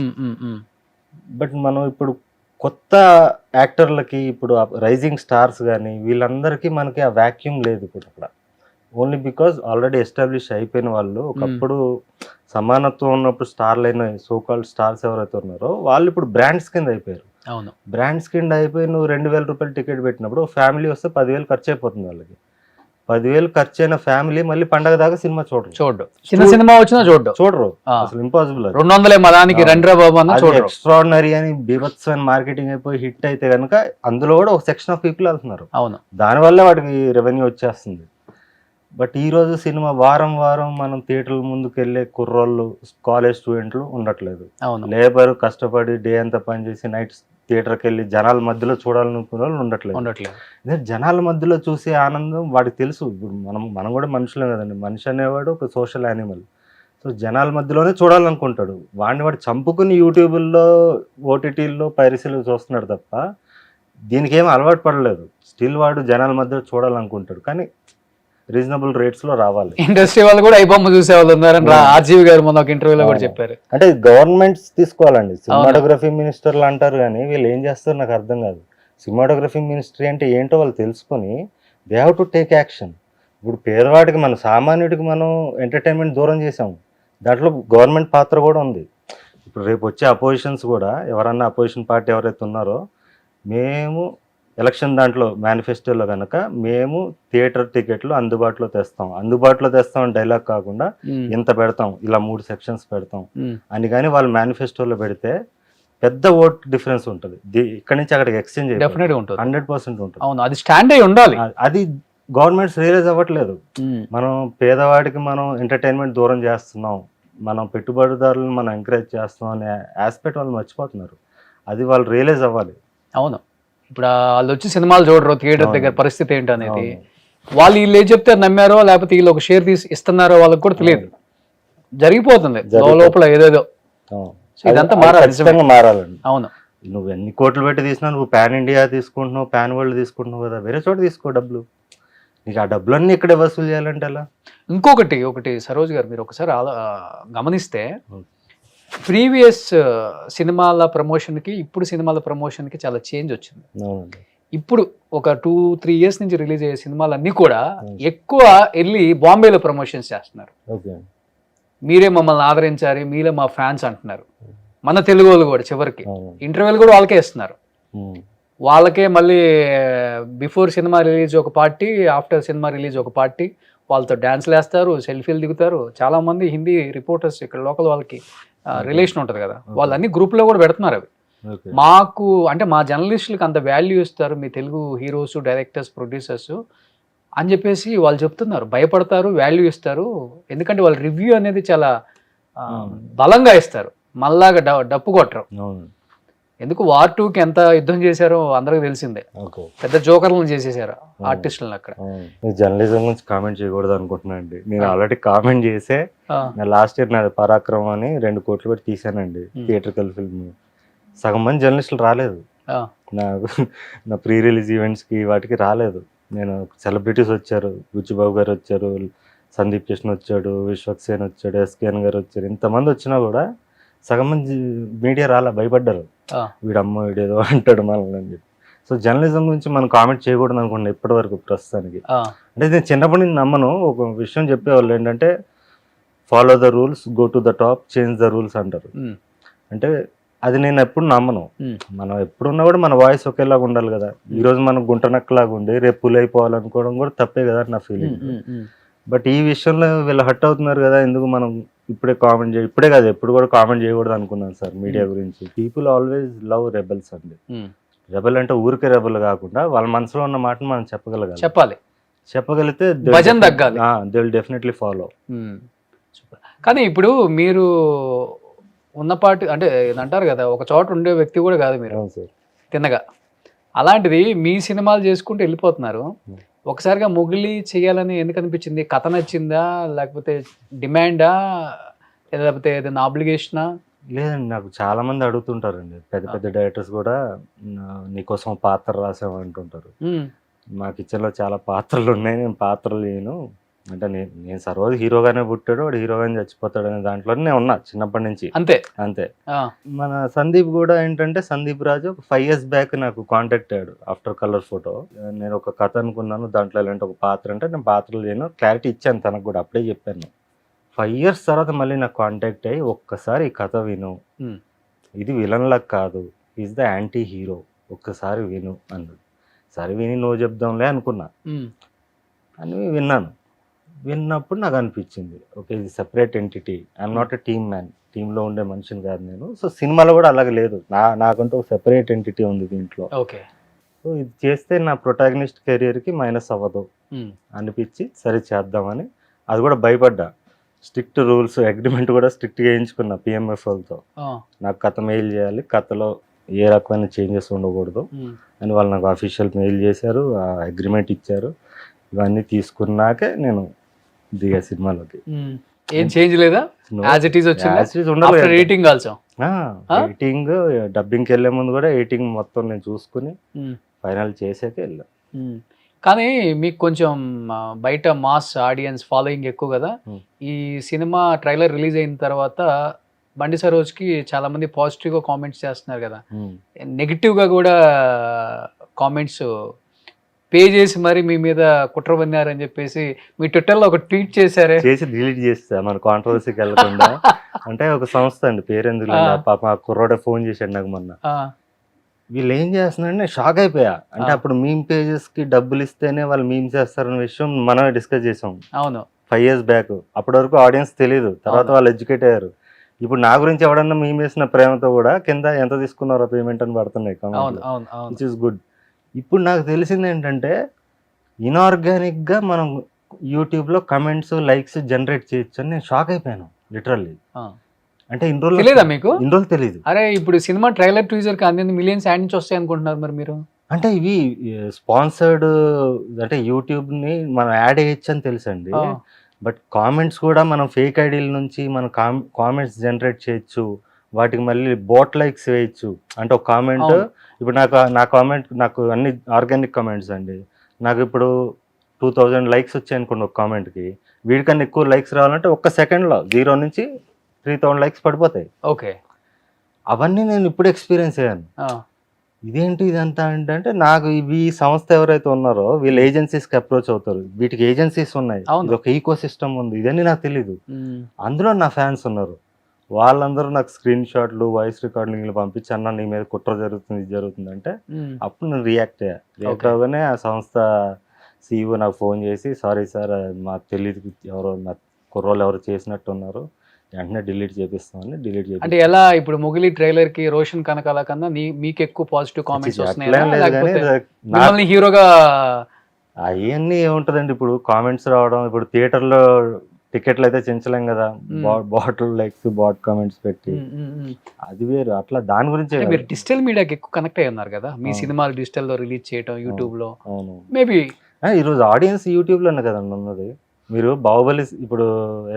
But మనం ఇప్పుడు కొత్త యాక్టర్లకి, ఇప్పుడు రైజింగ్ స్టార్స్ కానీ వీళ్ళందరికీ మనకి ఆ వ్యాక్యూమ్ లేదు ఇప్పుడు అక్కడ. ఓన్లీ బికాజ్ ఆల్రెడీ ఎస్టాబ్లిష్ అయిపోయిన వాళ్ళు, ఒకప్పుడు సమానత్వం ఉన్నప్పుడు స్టార్లు అయిన సోకాల్డ్ స్టార్స్ ఎవరైతే ఉన్నారో వాళ్ళు ఇప్పుడు బ్రాండ్స్ కింద అయిపోయారు. అవును, బ్రాండ్స్ కింద అయిపోయి నువ్వు ₹2000 టికెట్ పెట్టినప్పుడు ఫ్యామిలీ వస్తే 10,000 ఖర్చు అయిపోతుంది వాళ్ళకి. 10,000 ఖర్చు అయిన ఫ్యామిలీ మళ్ళీ పండగ దాకా సినిమా చూడరు. చిన్న సినిమా వచ్చినా చూడరు. అసలు ఇంపాసిబుల్. 200 మదానికి రండ్రా బాబు అన్న చూడరు. ఎక్స్ట్రాడినరీ అని బీభత్సమైన మార్కెటింగ్ అయిపోయి హిట్ అయితే కనుక అందులో కూడా ఒక సెక్షన్ ఆఫ్ పీపుల్ వెళ్తున్నారు. అవును, దానివల్ల వాటికి రెవెన్యూ వచ్చేస్తుంది. బట్ ఈరోజు సినిమా వారం మనం థియేటర్ల ముందుకు వెళ్ళే కుర్రోళ్ళు, కాలేజ్ స్టూడెంట్లు ఉండట్లేదు. లేబర్ కష్టపడి డే అంతా పనిచేసి నైట్ థియేటర్కి వెళ్ళి జనాల మధ్యలో చూడాలనుకునే వాళ్ళు ఉండట్లేదు. జనాల మధ్యలో చూసే ఆనందం వాడికి తెలుసు. ఇప్పుడు మనం కూడా మనుషులే కదండి, మనిషి అనేవాడు ఒక సోషల్ యానిమల్. సో జనాల మధ్యలోనే చూడాలనుకుంటాడు. వాడు చంపుకుని యూట్యూబ్లో, ఓటీటీల్లో, పైరసీలో చూస్తున్నాడు తప్ప దీనికి ఏమీ అలవాటు పడలేదు. స్టిల్ వాడు జనాల మధ్యలో చూడాలనుకుంటాడు, కానీ రీజనబుల్ రేట్స్ లో రావాలి. ఇండస్ట్రీ వాళ్ళు కూడా ఐబొమ్మ చూసే వాళ్ళు ఉన్నారని ఆర్జీవి గారు మొన్న ఒక ఇంటర్వ్యూలో కూడా చెప్పారు. అంటే గవర్నమెంట్స్ తీసుకోవాలండి. సినిమాటోగ్రఫీ మినిస్టర్లు అంటారు కానీ వీళ్ళు ఏం చేస్తారు నాకు అర్థం కాదు. సినిమాటోగ్రఫీ మినిస్ట్రీ అంటే ఏంటో వాళ్ళు తెలుసుకొని they have to take action. ఇప్పుడు పేదవాడికి, మన సామాన్యుడికి మనం ఎంటర్టైన్మెంట్ దూరం చేసాము. దాంట్లో గవర్నమెంట్ పాత్ర కూడా ఉంది. ఇప్పుడు రేపు వచ్చే అపోజిషన్స్ కూడా, ఎవరన్నా అపోజిషన్ పార్టీ ఎవరైతే ఉన్నారో, మేము ఎలక్షన్ దాంట్లో మేనిఫెస్టోలో కనుక మేము థియేటర్ టికెట్లు అందుబాటులో తెస్తాం అని డైలాగ్ కాకుండా ఇంత పెడతాం, ఇలా 3 సెక్షన్స్ పెడతాం అని కానీ వాళ్ళు మేనిఫెస్టోలో పెడితే పెద్ద ఓట్ డిఫరెన్స్ ఉంటుంది. ఇక్కడ నుంచి అక్కడికి ఎక్స్చేంజ్ 100% ఉంటుంది. అవును, అది స్టాండ్ అయి ఉండాలి. అది గవర్నమెంట్స్ రియలైజ్ అవ్వట్లేదు. మనం పేదవాడికి మనం ఎంటర్టైన్మెంట్ దూరం చేస్తున్నాం, మనం పెట్టుబడిదారులను మనం ఎంకరేజ్ చేస్తున్నాం అనే ఆస్పెక్ట్ వాళ్ళు మర్చిపోతున్నారు. అది వాళ్ళు రియలైజ్ అవ్వాలి. అవును, ఇప్పుడు వాళ్ళు వచ్చి సినిమాలు చూడరు, థియేటర్ దగ్గర పరిస్థితి ఏంటనేది వాళ్ళు వీళ్ళు ఏం చెప్తే నమ్మారో, లేకపోతే వీళ్ళు ఒక షేర్ తీసి ఇస్తున్నారో వాళ్ళకి కూడా తెలియదు. జరిగిపోతుంది లోపల ఏదేదో. ఇదంతా మారాలండి. అవును, నువ్వు ఎన్ని కోట్లు పెట్టి తీసినా, నువ్వు పాన్ ఇండియా తీసుకుంటున్నావు, పాన్ వరల్డ్ తీసుకుంటున్నావు కదా, వేరే చోట తీసుకో డబ్బులు. నీకు ఆ డబ్బులన్నీ ఇక్కడే వసూలు చేయాలంటే ఎలా? ఇంకొకటి సరోజ్ గారు, మీరు ఒకసారి గమనిస్తే ప్రీవియస్ సినిమాల ప్రమోషన్కి ఇప్పుడు సినిమాల ప్రమోషన్కి చాలా చేంజ్ వచ్చింది. అవునండి. ఇప్పుడు ఒక 2-3 ఇయర్స్ నుంచి రిలీజ్ అయ్యే సినిమాలన్నీ కూడా ఎక్కువ వెళ్ళి బాంబేలో ప్రమోషన్స్ చేస్తున్నారు. ఓకే. మీరే మమ్మల్ని ఆదరించారు, మీరే మా ఫ్యాన్స్ అంటున్నారు. మన తెలుగు వాళ్ళు కూడా చివరికి అవును. ఇంటర్వ్యూలు కూడా వాళ్ళకే ఇస్తున్నారు. ఉమ్. వాళ్ళకే మళ్ళీ బిఫోర్ సినిమా రిలీజ్ ఒక పార్టీ, ఆఫ్టర్ సినిమా రిలీజ్ ఒక పార్టీ, వాళ్ళతో డ్యాన్స్లు వేస్తారు, సెల్ఫీలు దిగుతారు. చాలా మంది హిందీ రిపోర్టర్స్ ఇక్కడ లోకల్ వాళ్ళకి రిలేషన్ ఉంటుంది కదా, వాళ్ళు అన్ని గ్రూప్లో కూడా పెడుతున్నారు అవి. ఓకే. మాకు అంటే మా జర్నలిస్టులకు అంత వాల్యూ ఇస్తారు మీ తెలుగు హీరోస్, డైరెక్టర్స్, ప్రొడ్యూసర్స్ అని చెప్పేసి వాళ్ళు చెప్తున్నారు. భయపడతారు, వాల్యూ ఇస్తారు. ఎందుకంటే వాళ్ళ రివ్యూ అనేది చాలా బలంగా ఇస్తారు, మళ్ళాగా డప్పు కొట్టరు. అవును. ఎందుకు వార్ 2కి ఎంత యుద్ధం చేశారో అందరికి తెలిసిందే. ఓకే. పెద్ద జోకర్లను చేసేసారు ఆర్టిస్టులను అక్కడ. జర్నలిజం గురించి కామెంట్ చేయకూడదు అనుకుంటున్నా అండి. నేను ఆల్రెడీ కామెంట్ చేసే నా లాస్ట్ ఇయర్ నాది పరాక్రమం అని 2 కోట్లు పెట్టి తీసానండి థియేట్రికల్ ఫిల్మ్. సగం మంది జర్నలిస్టులు రాలేదు నాకు, నా ప్రీ రిలీజ్ ఈవెంట్స్కి వాటికి రాలేదు. నేను సెలబ్రిటీస్ వచ్చారు, బుచ్చిబాబు గారు వచ్చారు, సందీప్ కృష్ణ వచ్చాడు, విశ్వక్సేన్ వచ్చాడు, ఎస్కేఎన్ గారు వచ్చారు. ఇంతమంది వచ్చినా కూడా సగం మంది మీడియా రాలా, భయపడ్డారు. వీడమ్మ వీడేదో అంటాడు మనల్ని అని చెప్పి. సో జర్నలిజం గురించి మనం కామెంట్ చేయకూడదు అనుకోండి ఇప్పటి వరకు ప్రస్తుతానికి. అంటే నేను చిన్నప్పటి నుంచి నమ్మను. ఒక విషయం చెప్పేవాళ్ళు ఏంటంటే follow the rules, go to the top, change the rules అంటారు. అంటే అది నేను ఎప్పుడు నమ్మను. మనం ఎప్పుడున్నా కూడా మన వాయిస్ ఒకేలాగా ఉండాలి కదా. ఈరోజు మనం గుంటనక్కలాగా ఉండి రేపు పుల్ అయిపోవాలనుకోవడం కూడా తప్పే కదా నా ఫీలింగ్. బట్ ఈ విషయంలో వీళ్ళు హర్ట్ అవుతున్నారు కదా, ఎందుకు మనం ఇప్పుడే కామెంట్ ఇప్పుడే కాదు ఎప్పుడు కూడా కామెంట్ చేయకూడదు అనుకున్నాను సార్ మీడియా గురించి. పీపుల్ ఆల్వేస్ లవ్ రెబల్స్ అండి. రెబల్ అంటే ఊరికే రెబల్ కాకుండా వాళ్ళ మనసులో ఉన్న మాటను మనం చెప్పగలిగితే భజన తగ్గాలి, దే విల్ డెఫినెట్లీ ఫాలో. కానీ ఇప్పుడు మీరు ఉన్నపాటి అంటే అంటారు కదా, ఒక చోట ఉండే వ్యక్తి కూడా కాదు మీరు తిన్నగా. అలాంటిది మీ సినిమాలు చేసుకుంటూ వెళ్ళిపోతున్నారు. ఒకసారిగా మొగిలి చేయాలని ఎందుకు అనిపించింది? కథ నచ్చిందా, లేకపోతే డిమాండా, లేకపోతే ఏదైనా ఆబ్లిగేషనా? లేదండి, నాకు చాలా మంది అడుగుతుంటారండి, పెద్ద పెద్ద డైరెక్టర్స్ కూడా నీకోసం పాత్ర రాసాము అంటుంటారు. మా కిచెన్లో చాలా పాత్రలు ఉన్నాయి, నేను పాత్రలు లేను అంటే నేను సర్వోజు హీరోగానే పుట్టాడు, వాడు హీరోగానే చచ్చిపోతాడు అనే దాంట్లోనే నేను ఉన్నా చిన్నప్పటి నుంచి. అంతే. మన సందీప్ కూడా ఏంటంటే, సందీప్ రాజు ఒక 5 years బ్యాక్ నాకు కాంటాక్ట్ అయ్యాడు ఆఫ్టర్ కలర్ ఫోటో. నేను ఒక కథ అనుకున్నాను, దాంట్లో ఎలాంటి ఒక పాత్ర అంటే నేను పాత్రలు లేను, క్లారిటీ ఇచ్చాను తనకు కూడా, అప్పుడే చెప్పాను. 5 years తర్వాత మళ్ళీ నాకు కాంటాక్ట్ అయ్యి ఒక్కసారి ఈ కథ విను, ఇది విలన్ లాగా కాదు, ఈజ్ ద యాంటీ హీరో, ఒక్కసారి విను అన్నాడు. సరే విని నో చెప్దాంలే అనుకున్నా అని విన్నాను. విన్నప్పుడు నాకు అనిపించింది, ఓకే ఇది separate entity, I'm not a team man, టీంలో ఉండే మనిషిని కాదు నేను. సో సినిమాలో కూడా అలాగే లేదు, నాకంటూ ఒక సెపరేట్ ఎంటిటీ ఉంది దీంట్లో. సో ఇది చేస్తే నా ప్రొటాగనిస్ట్ కెరియర్కి మైనస్ అవ్వదు అనిపించి సరే చేద్దామని. అది కూడా భయపడ్డా, స్ట్రిక్ట్ రూల్స్ అగ్రిమెంట్ కూడా స్ట్రిక్ట్గా వేయించుకున్నా పిఎంఎఫ్ వాళ్ళతో. నాకు కథ మెయిల్ చేయాలి, కథలో ఏ రకమైన చేంజెస్ ఉండకూడదు అని వాళ్ళు నాకు అఫీషియల్ మెయిల్ చేశారు, అగ్రిమెంట్ ఇచ్చారు. ఇవన్నీ తీసుకున్నాకే నేను దిగా సినిమాలోకి. ఏం చేంజ్ లేదా? ఎడిటింగ్ డబ్బింగ్కి వెళ్ళే ముందు కూడా ఎడిటింగ్ మొత్తం నేను చూసుకుని ఫైనల్ చేసాకే వెళ్ళా. కానీ మీకు కొంచెం బయట మాస్ ఆడియన్స్ ఫాలోయింగ్ ఎక్కువ కదా. ఈ సినిమా ట్రైలర్ రిలీజ్ అయిన తర్వాత బండి సరోజ్కి చాలా మంది పాజిటివ్గా కామెంట్స్ చేస్తున్నారు కదా, నెగిటివ్గా కూడా కామెంట్స్ పే చేసి మరి మీ మీద కుట్ర పన్నారని చెప్పేసి మీ ట్విట్టర్లో ఒక ట్వీట్ చేశారే. చేసి డిలీట్ చేస్తా మన కాంట్రవర్సీకి వెళ్ళకుండా. అంటే ఒక సంస్థ అండి, పేరెందుకు పాప ఆ కుర్రోడే ఫోన్ చేశాడు నాకు మొన్న. వీళ్ళు ఏం చేస్తున్నారంటే నేను షాక్ అయిపోయా. అంటే అప్పుడు మీమ్ పేజెస్కి డబ్బులు ఇస్తేనే వాళ్ళు మీమ్ చేస్తారన్న విషయం మనమే డిస్కస్ చేసాం. అవును, 5 years బ్యాక్. అప్పటి వరకు ఆడియన్స్ తెలియదు, తర్వాత వాళ్ళు ఎడ్యుకేట్ అయ్యారు. ఇప్పుడు నా గురించి ఎవడన్నా మేము వేసిన ప్రేమతో కూడా కింద ఎంత తీసుకున్నారో పేమెంట్ అని పడుతున్నాయి, విచ్ ఇస్ గుడ్. ఇప్పుడు నాకు తెలిసింది ఏంటంటే, ఇన్ఆర్గానిక్గా మనం యూట్యూబ్లో కమెంట్స్ లైక్స్ జనరేట్ చేయొచ్చు అని నేను షాక్ అయిపోయాను లిటరల్లీ. అంటే ఇన్ని రోజులు తెలియదు. అరే ఇప్పుడు సినిమా ట్రైలర్ టీజర్ కి అన్ని మిలియన్స్ యాడ్ నుంచి వస్తాయి అనుకుంటున్నారు మరి మీరు? అంటే ఇవి స్పాన్సర్డ్, అంటే యూట్యూబ్ని మనం యాడ్ వేయచ్చు అని తెలుసండి. బట్ కామెంట్స్ కూడా మనం ఫేక్ ఐడీల నుంచి మనం కామెంట్స్ జనరేట్ చేయొచ్చు, వాటికి మళ్ళీ బోట్ లైక్స్ వేయచ్చు. అంటే ఒక కామెంట్ ఇప్పుడు నా కామెంట్ నాకు అన్ని ఆర్గానిక్ కామెంట్స్ అండి, నాకు ఇప్పుడు 2000 లైక్స్ వచ్చాయి అనుకోండి ఒక కామెంట్కి, వీడికన్నా ఎక్కువ లైక్స్ రావాలంటే ఒక్క సెకండ్లో 0 నుంచి 3,000 లైక్స్ పడిపోతాయి. ఓకే. అవన్నీ నేను ఇప్పుడు ఎక్స్పీరియన్స్ అయ్యాను. ఇదేంటి ఇదంతా అంటే నాకు ఈ సంస్థ ఎవరైతే ఉన్నారో వీళ్ళు ఏజెన్సీస్కి అప్రోచ్ అవుతారు. వీటికి ఏజెన్సీస్ ఉన్నాయి, అవును. ఇది ఒక ఈకో సిస్టమ్ ఉంది, ఇదన్నీ నాకు తెలీదు. అందులో నా ఫ్యాన్స్ ఉన్నారు. వాళ్ళందరూ నాకు స్క్రీన్ షాట్లు, వాయిస్ రికార్డింగ్లు పంపించి అన్న నీ మీద కుట్ర జరుగుతుంది, ఇది జరుగుతుంది అంటే అప్పుడు నేను రియాక్ట్ అవ్వగానే ఆ సంస్థ CEO నాకు ఫోన్ చేసి సారీ సార్ మాకు తెలియదు, ఎవరో నా కుర్రోళ్ళు ఎవరు చేసినట్టు ఉన్నారు, వెంటనే డిలీట్ చేపిస్తామని డిలీట్ చేసి. అంటే ఎలా ఇప్పుడు మొగిలి ట్రైలర్ కి రోషన్ కనకాల కన్నా మీకు ఎక్కువ పాజిటివ్ కామెంట్స్ వస్తున్నాయి, హీరోగా అవన్నీ ఏముంటదండి ఇప్పుడు కామెంట్స్ రావడం. ఇప్పుడు థియేటర్లో టికెట్లు అయితే చించలేం కదా, బాటిల్ లైక్స్ బాట్ కామెంట్స్ పెట్టి, అది వేరు. అట్లా దాని గురించి మీరు డిజిటల్ మీడియాకి ఎక్కువ కనెక్ట్ అయ్యి ఉన్నారు కదా, మీ సినిమాలు డిజిటల్ లో రిలీజ్ చేయడం యూట్యూబ్ లో. అవును, మేబీ ఈరోజు ఆడియన్స్ యూట్యూబ్ లోనే కదండి ఉన్నది. మీరు బాహుబలి ఇప్పుడు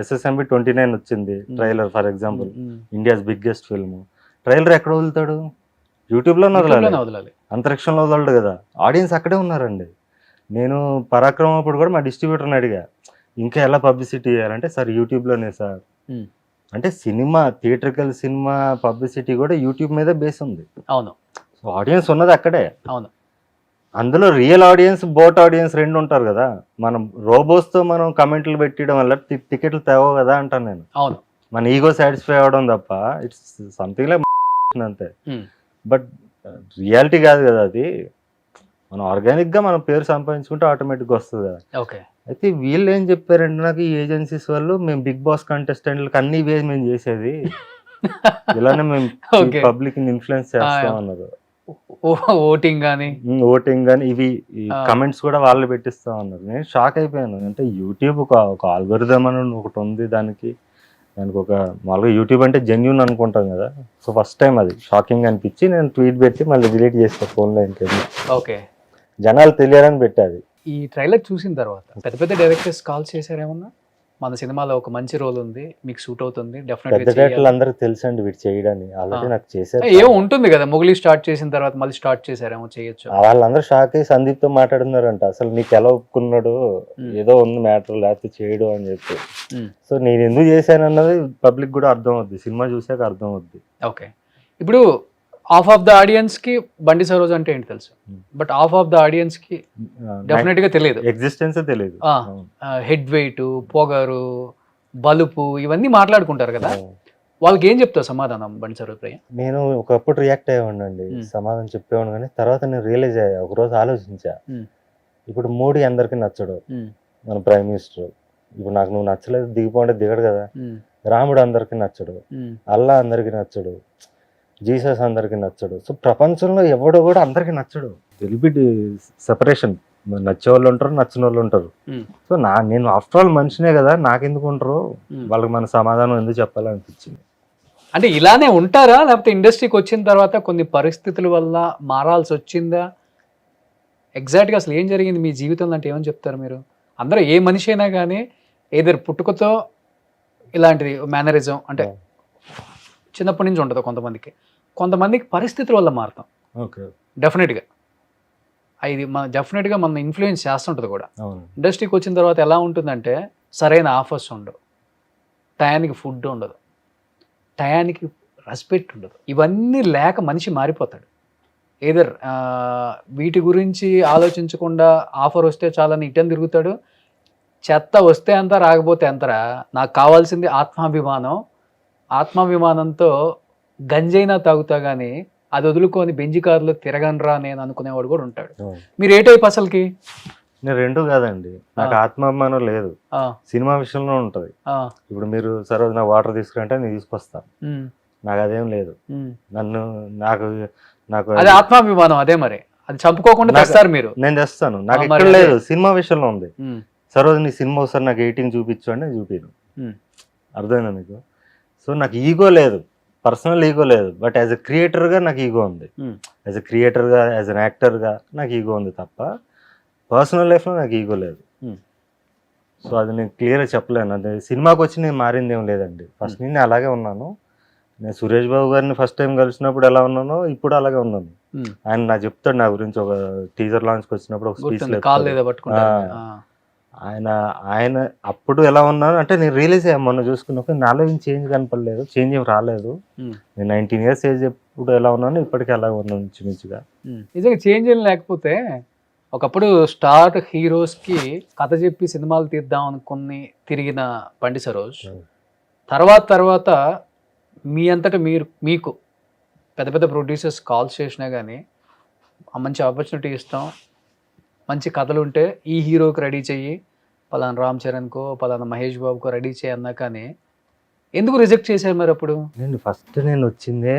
SSMB 29 వచ్చింది trailer, for example India's biggest film. Trailer ఎక్కడ వదులుతాడు? యూట్యూబ్ లోనే వదలాలి, అంతరిక్షంలో వదలడు కదా. ఆడియన్స్ అక్కడే ఉన్నారండి. నేను పరాక్రమం అప్పుడు కూడా మా డిస్ట్రిబ్యూటర్ని అడిగా ఇంకా ఎలా పబ్లిసిటీ చేయాలంటే, సార్ యూట్యూబ్లోనే సార్ అంటే సినిమా థియేట్రికల్ సినిమా పబ్లిసిటీ కూడా యూట్యూబ్ మీద బేస్ ఉంది. అవును, సో ఆడియన్స్ ఉన్నది అక్కడే. అవును, అందులో రియల్ ఆడియన్స్, బోట్ ఆడియన్స్ రెండు ఉంటారు కదా. మనం రోబోస్తో మనం కమెంట్లు పెట్టడం వల్ల టికెట్లు తేవో కదా అంటాను నేను. అవును, మన ఈగో సాటిస్ఫై అవ్వడం తప్ప ఇట్స్ సంథింగ్ లైక్ అంతే. బట్ రియాలిటీ కాదు కదా అది. మనం ఆర్గానిక్గా మన పేరు సంపాదించుకుంటే ఆటోమేటిక్గా వస్తుంది కదా. ఓకే. అయితే వీళ్ళు ఏం చెప్పారంటే నాకు, ఈ ఏజెన్సీస్ వాళ్ళు మేము బిగ్ బాస్ కంటెస్టెంట్లకు అన్ని వేసి మేము చేసేది ఇలానే మేము పబ్లిక్ ఇన్ఫ్లుయెన్స్ చేస్తాం అన్నారు. ఓటింగ్ కానీ ఇవి కమెంట్స్ కూడా వాళ్ళు పెట్టిస్తాం అన్నారు. నేను షాక్ అయిపోయాను. అంటే యూట్యూబ్ ఒక ఆల్గోరిథం అని ఒకటి ఉంది, దానికి ఒక మామూలుగా యూట్యూబ్ అంటే జెన్యూన్ అనుకుంటాం కదా. సో ఫస్ట్ టైం అది షాకింగ్ అనిపించి నేను ట్వీట్ పెట్టి మళ్ళీ డిలీట్ చేస్తాను ఫోన్లో. ఇంకేమి ఓకే, జనాలు తెలియాలని పెట్టాది. ఈ ట్రైలర్ చూసిన తర్వాత పెద్ద పెద్ద డైరెక్టర్స్ కాల్ చేశారేమన్నా, మన సినిమాలో ఒక మంచి రోల్ ఉంది, మీకు సూట్ అవుతుంది పెద్ద డైరెక్టర్లు అందరికి తెలుసండి వీటి చేయడానికి, ఆల్రెడీ నాకు చేశారు. ఏమో ఉంటుంది కదా, మొగిలి స్టార్ట్ చేసిన తర్వాత మళ్ళీ స్టార్ట్ చేశారేమో, చేయొచ్చు. వాళ్ళందరూ షాక్ అయ్యి సందీప్ తో మాట్లాడుతున్నారంట, అసలు నీకు ఎలా ఒప్పుకున్నాడు, ఏదో ఉంది మ్యాటర్ లేకపోతే చేయడు అని చెప్పి. సో నేను ఎందుకు చేశాను అన్నది పబ్లిక్ కూడా అర్థం అవుద్ది, సినిమా చూసాక అర్థం అవుద్ది. ఓకే. ఇప్పుడు హాఫ్ ఆఫ్ ద ఆడియన్స్ కి బండి సరోజ్ అంటే ఏంటి తెలుసు, but half of the audience కి డెఫినెట్ గా తెలియదు, ఎగ్జిస్టెన్స్ తెలియదు. హెడ్ వెయిట్, పొగరు, బలుపు ఇవన్నీ మాట్లాడుకుంటారు కదా, వాళ్ళకి ఏం చెప్తావు సమాధానం బండి సరోజ్ ప్రియ? నేను ఒకప్పుడు రియాక్ట్ అయ్యేవాడినండి, సమాధానం చెప్పేవాడు, కానీ తర్వాత నేను రియలైజ్ అయ్యా, ఒకరోజు ఆలోచించా. ఇప్పుడు మోడీ అందరికి నచ్చడు, మన ప్రైమ్ మినిస్టర్. ఇప్పుడు నాకు నువ్వు నచ్చలేదు దిగిపోంటే దిగడు కదా. రాముడు అందరికి నచ్చడు, అల్లా అందరికి నచ్చడు, జీసస్ అందరికి నచ్చడు. సో ప్రపంచంలో ఎవడో కూడా అందరికి నచ్చడు. తెలిపి సెపరేషన్, నచ్చే వాళ్ళు ఉంటారు, నచ్చిన వాళ్ళు ఉంటారు. సో నేను ఆఫ్టర్ ఆల్ మనిషినే కదా, నాకెందుకు ఉంటారు, వాళ్ళకి మన సమాధానం ఎందుకు చెప్పాలనిపించింది. అంటే ఇలానే ఉంటారా, లేకపోతే ఇండస్ట్రీకి వచ్చిన తర్వాత కొన్ని పరిస్థితుల వల్ల మారాల్సి వచ్చిందా? ఎగ్జాక్ట్గా అసలు ఏం జరిగింది మీ జీవితంలో అంటే ఏమని చెప్తారు మీరు? అందరూ ఏ మనిషి అయినా కానీ ఏదైనా పుట్టుకతో ఇలాంటిది మేనరిజం అంటే చిన్నప్పటి నుంచి ఉంటుంది కొంతమందికి పరిస్థితుల వల్ల మారుతాం. ఓకే, డెఫినెట్గా ఇది డెఫినెట్గా మన ఇన్ఫ్లుయెన్స్ చేస్తుంటుంది కూడా. ఇండస్ట్రీకి వచ్చిన తర్వాత ఎలా ఉంటుందంటే, సరైన ఆఫర్స్ ఉండవు, టయానికి ఫుడ్ ఉండదు, టయానికి రెస్పెక్ట్ ఉండదు, ఇవన్నీ లేక మనిషి మారిపోతాడు. ఏదర్ వీటి గురించి ఆలోచించకుండా ఆఫర్ వస్తే చాలని ఇటని తిరుగుతాడు. చెత్త వస్తే అంతా రాకపోతే ఎంతరా, నాకు కావాల్సింది ఆత్మాభిమానంతో గంజైనా తాగుతా కానీ అది వదులుకొని బెంజి కారులో తిరగనరా నేను అనుకునేవాడు కూడా ఉంటాడు. మీరు ఏ టైప్ అసలుకి? నేను రెండు కాదండి, నాకు ఆత్మాభిమానం లేదు, సినిమా విషయంలో ఉంటది. ఇప్పుడు మీరు సరే నా వాటర్ తీసుకురంటే నేను తీసుకొస్తాను, నాకు అదేం లేదు. నాకు అదే ఆత్మాభిమానం, అదే మరి అది చంపుకోకుండా తెస్తారు మీరు. నేను తెస్తాను, నాకు ఇక్కడ లేదు, సినిమా విషయంలో ఉంది. సరోజు నీ సినిమా ఒకసారి నాకు 18 చూపించు అంటే చూపిను, అర్థమైనా మీకు? సో నాకు ఈగో లేదు, పర్సనల్ ఈగో లేదు, బట్ యాజ్ ఎ క్రియేటర్గా నాకు ఈగో ఉంది. యాజ్ ఎ క్రియేటర్గా, యాజ్ అన్ యాక్టర్గా నాకు ఈగో ఉంది తప్ప పర్సనల్ లైఫ్లో నాకు ఈగో లేదు. సో అది నేను క్లియర్గా చెప్పలేను. అదే సినిమాకి వచ్చి నేను మారింది ఏం లేదండి, ఫస్ట్ నేను అలాగే ఉన్నాను. నేను సురేష్ బాబు గారిని ఫస్ట్ టైం కలిసినప్పుడు ఎలా ఉన్నానో ఇప్పుడు అలాగే ఉన్నాను. ఆయన నాకు చెప్తాడు నా గురించి, ఒక టీజర్ లాంచ్కి వచ్చినప్పుడు ఒక స్పీచ్ ఆయన ఆయన అప్పుడు ఎలా ఉన్నాను అంటే నేను రియలైజ్ అయ్యాను మొన్న చూసుకున్నప్పుడు నాలో ఏం చేంజ్ కనపడలేదు, చేంజ్ ఏం రాలేదు. నేను 19 years ఏజ్ ఎప్పుడు ఎలా ఉన్నాను ఇప్పటికీ అలా ఉన్నాను ఇంచుమించుగా. నిజంగా చేంజ్ ఏం లేకపోతే ఒకప్పుడు స్టార్ హీరోస్కి కథ చెప్పి సినిమాలు తీద్దాం అనుకుని తిరిగిన బండి సరోజ్ తర్వాత మీ అంతటా మీకు పెద్ద పెద్ద ప్రొడ్యూసర్స్ కాల్స్ చేసినా కానీ మంచి ఆపర్చునిటీ ఇస్తాం, మంచి కథలు ఉంటే ఈ హీరోకి రెడీ చెయ్యి, పలానా రామ్ చరణ్కో పలానా మహేష్ బాబుకో రెడీ చేయి అన్నా కానీ ఎందుకు రిజెక్ట్ చేశారు మరి అప్పుడు? నేను వచ్చిందే